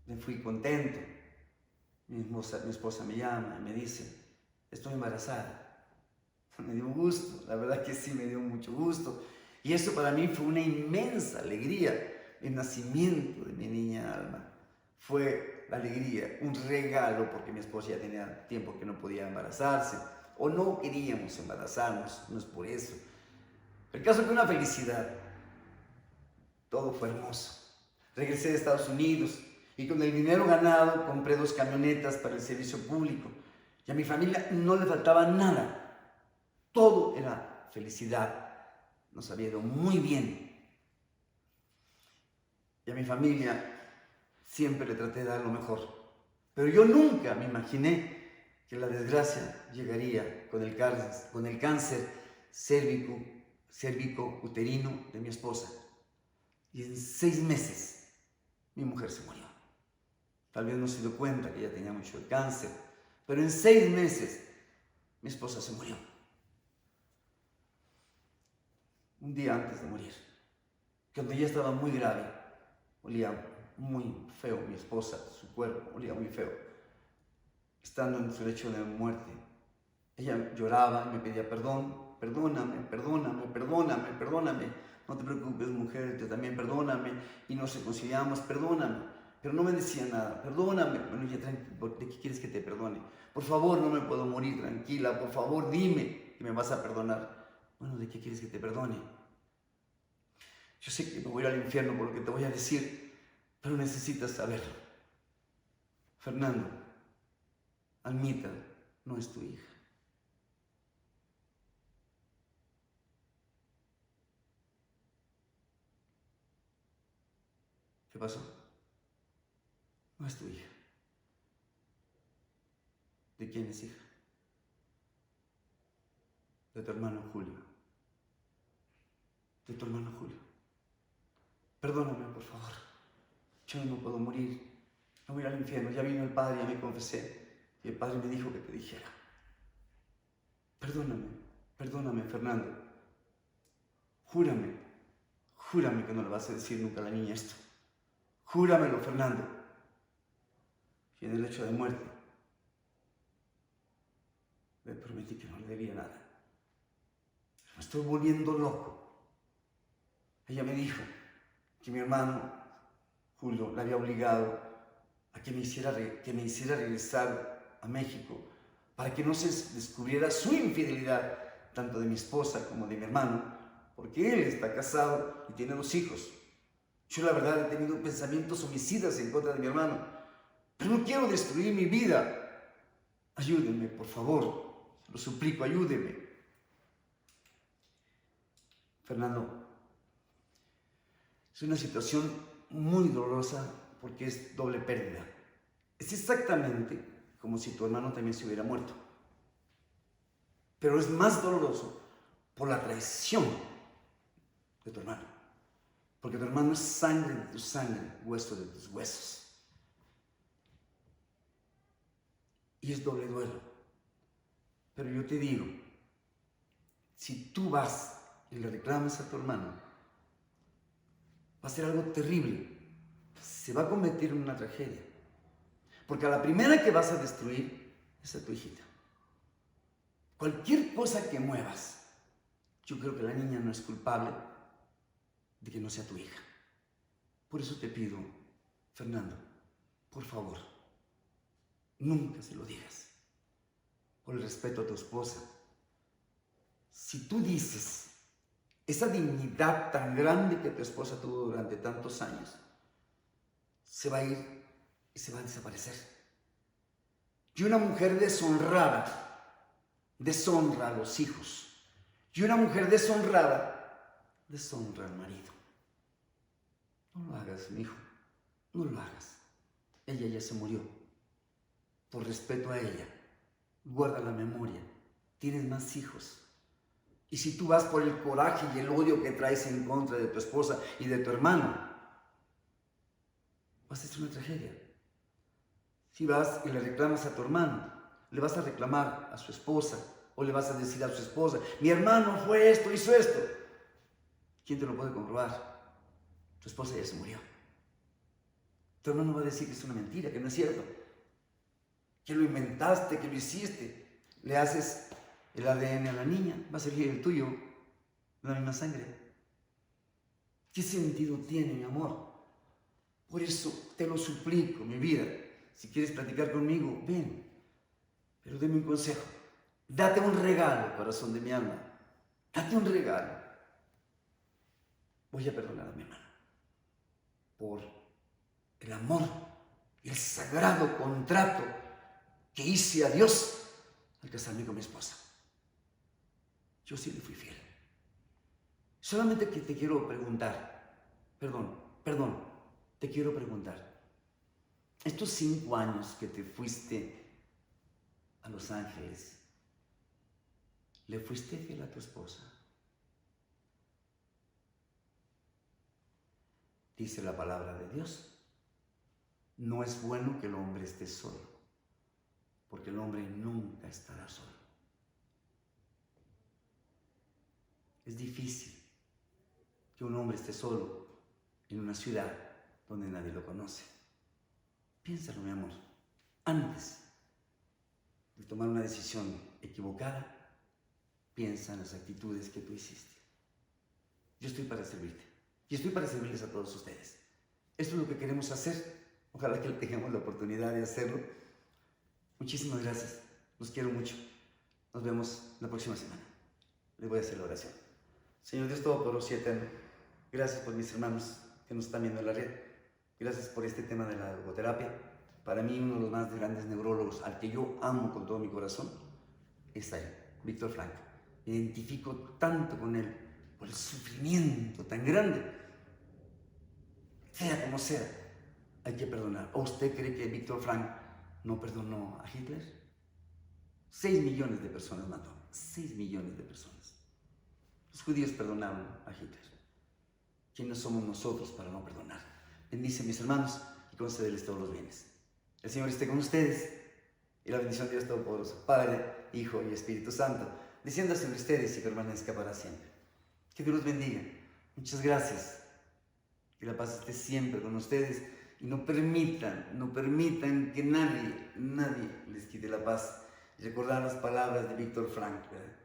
Me fui contento. Mi esposa me llama y me dice, estoy embarazada. Me dio gusto, la verdad que sí me dio mucho gusto. Y eso para mí fue una inmensa alegría. El nacimiento de mi niña Alma fue la alegría, un regalo, porque mi esposa ya tenía tiempo que no podía embarazarse, o no queríamos embarazarnos, no es por eso. El caso fue una felicidad. Todo fue hermoso. Regresé de Estados Unidos y con el dinero ganado compré 2 camionetas para el servicio público. Y a mi familia no le faltaba nada. Todo era felicidad. Nos había ido muy bien. Y a mi familia siempre le traté de dar lo mejor. Pero yo nunca me imaginé que la desgracia llegaría con el cáncer cérvico-uterino de mi esposa. Y en 6 meses mi mujer se murió. Tal vez no se dio cuenta que ella tenía mucho el cáncer, pero en 6 meses mi esposa se murió. Un día antes de morir, cuando ella estaba muy grave, olía muy feo mi esposa, su cuerpo olía muy feo. Estando en su lecho de muerte, ella lloraba y me pedía perdón, perdóname, perdóname, perdóname, perdóname. No te preocupes, mujer, yo también perdóname. Y nos reconciliamos, perdóname. Pero no me decía nada, perdóname. Bueno, ya tranquilo, ¿de qué quieres que te perdone? Por favor, no me puedo morir, tranquila, por favor, dime que me vas a perdonar. Bueno, ¿de qué quieres que te perdone? Yo sé que me voy a ir al infierno por lo que te voy a decir, pero necesitas saberlo. Fernando, Almita no es tu hija. ¿Qué pasó? No es tu hija. ¿De quién es hija? De tu hermano Julio. De tu hermano Julio. Perdóname, por favor. Yo no puedo morir. No voy al infierno. Ya vino el Padre, ya me confesé. Y el Padre me dijo que te dijera. Perdóname, perdóname, Fernando. Júrame, júrame que no le vas a decir nunca a la niña esto. Júramelo, Fernando. Y en el lecho de muerte, le prometí que no le debía nada. Me estoy volviendo loco. Ella me dijo que mi hermano Julio la había obligado a que me hiciera regresar a México para que no se descubriera su infidelidad, tanto de mi esposa como de mi hermano, porque él está casado y tiene 2 hijos. Yo la verdad he tenido pensamientos homicidas en contra de mi hermano, pero no quiero destruir mi vida. Ayúdenme, por favor, lo suplico, ayúdenme. Fernando, es una situación muy dolorosa porque es doble pérdida. Es exactamente como si tu hermano también se hubiera muerto. Pero es más doloroso por la traición de tu hermano. Porque tu hermano es sangre de tu sangre, hueso de tus huesos. Y es doble duelo. Pero yo te digo, si tú vas y le reclamas a tu hermano, va a ser algo terrible. Se va a convertir en una tragedia. Porque a la primera que vas a destruir es a tu hijita. cualquier cosa que muevas, yo creo que la niña no es culpable de que no sea tu hija. Por eso te pido, Fernando, por favor, nunca se lo digas. Por el respeto a tu esposa. Si tú dices esa dignidad tan grande que tu esposa tuvo durante tantos años, se va a ir y se va a desaparecer. Y una mujer deshonrada deshonra a los hijos. Y una mujer deshonrada deshonra al marido. No lo hagas, mi hijo. No lo hagas. Ella ya se murió. Por respeto a ella, guarda la memoria. Tienes más hijos. Y si tú vas por el coraje y el odio que traes en contra de tu esposa y de tu hermano, vas a hacer una tragedia. Si vas y le reclamas a tu hermano, le vas a reclamar a su esposa o le vas a decir a su esposa, mi hermano fue esto, hizo esto. ¿Quién te lo puede comprobar? Tu esposa ya se murió. Tu hermano va a decir que es una mentira, que no es cierto, que lo inventaste, que lo hiciste. Le haces el ADN a la niña, va a salir el tuyo, la misma sangre. ¿Qué sentido tiene, mi amor? Por eso te lo suplico, mi vida. Si quieres platicar conmigo, ven. Pero deme un consejo. Date un regalo, corazón de mi alma. Date un regalo. Voy a perdonar a mi hermana por el amor y el sagrado contrato que hice a Dios al casarme con mi esposa. Yo sí le fui fiel. Solamente que te quiero preguntar, te quiero preguntar, estos 5 años que te fuiste a Los Ángeles, ¿le fuiste fiel a tu esposa? Dice la palabra de Dios, no es bueno que el hombre esté solo, porque el hombre nunca estará solo. Es difícil que un hombre esté solo en una ciudad donde nadie lo conoce. Piénsalo, mi amor. Antes de tomar una decisión equivocada, piensa en las actitudes que tú hiciste. Yo estoy para servirte y estoy para servirles a todos ustedes. Esto es lo que queremos hacer. Ojalá que tengamos la oportunidad de hacerlo. Muchísimas gracias. Los quiero mucho. Nos vemos la próxima semana. Les voy a hacer la oración. Señor Dios Todopoderoso y Eterno, gracias por mis hermanos que nos están viendo en la red. Gracias por este tema de la logoterapia. Para mí, uno de los más grandes neurólogos al que yo amo con todo mi corazón es él, Víctor Frank. Me identifico tanto con él por el sufrimiento tan grande. Sea como sea, hay que perdonar. ¿O usted cree que Víctor Frank no perdonó a Hitler? 6 millones de personas mató. 6 millones de personas. Los judíos perdonaron a Hitler. ¿Quiénes somos nosotros para no perdonar? Bendice a mis hermanos y concédeles todos los bienes. El Señor esté con ustedes y la bendición de Dios Todopoderoso, Padre, Hijo y Espíritu Santo, descienda sobre ustedes y permanezca para siempre. Que Dios los bendiga. Muchas gracias. Que la paz esté siempre con ustedes y no permitan que nadie les quite la paz. Y recordar las palabras de Víctor Frank, ¿verdad?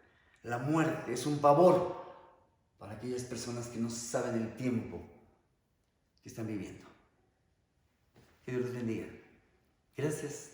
La muerte es un pavor para aquellas personas que no saben el tiempo que están viviendo. Que Dios los bendiga. Gracias.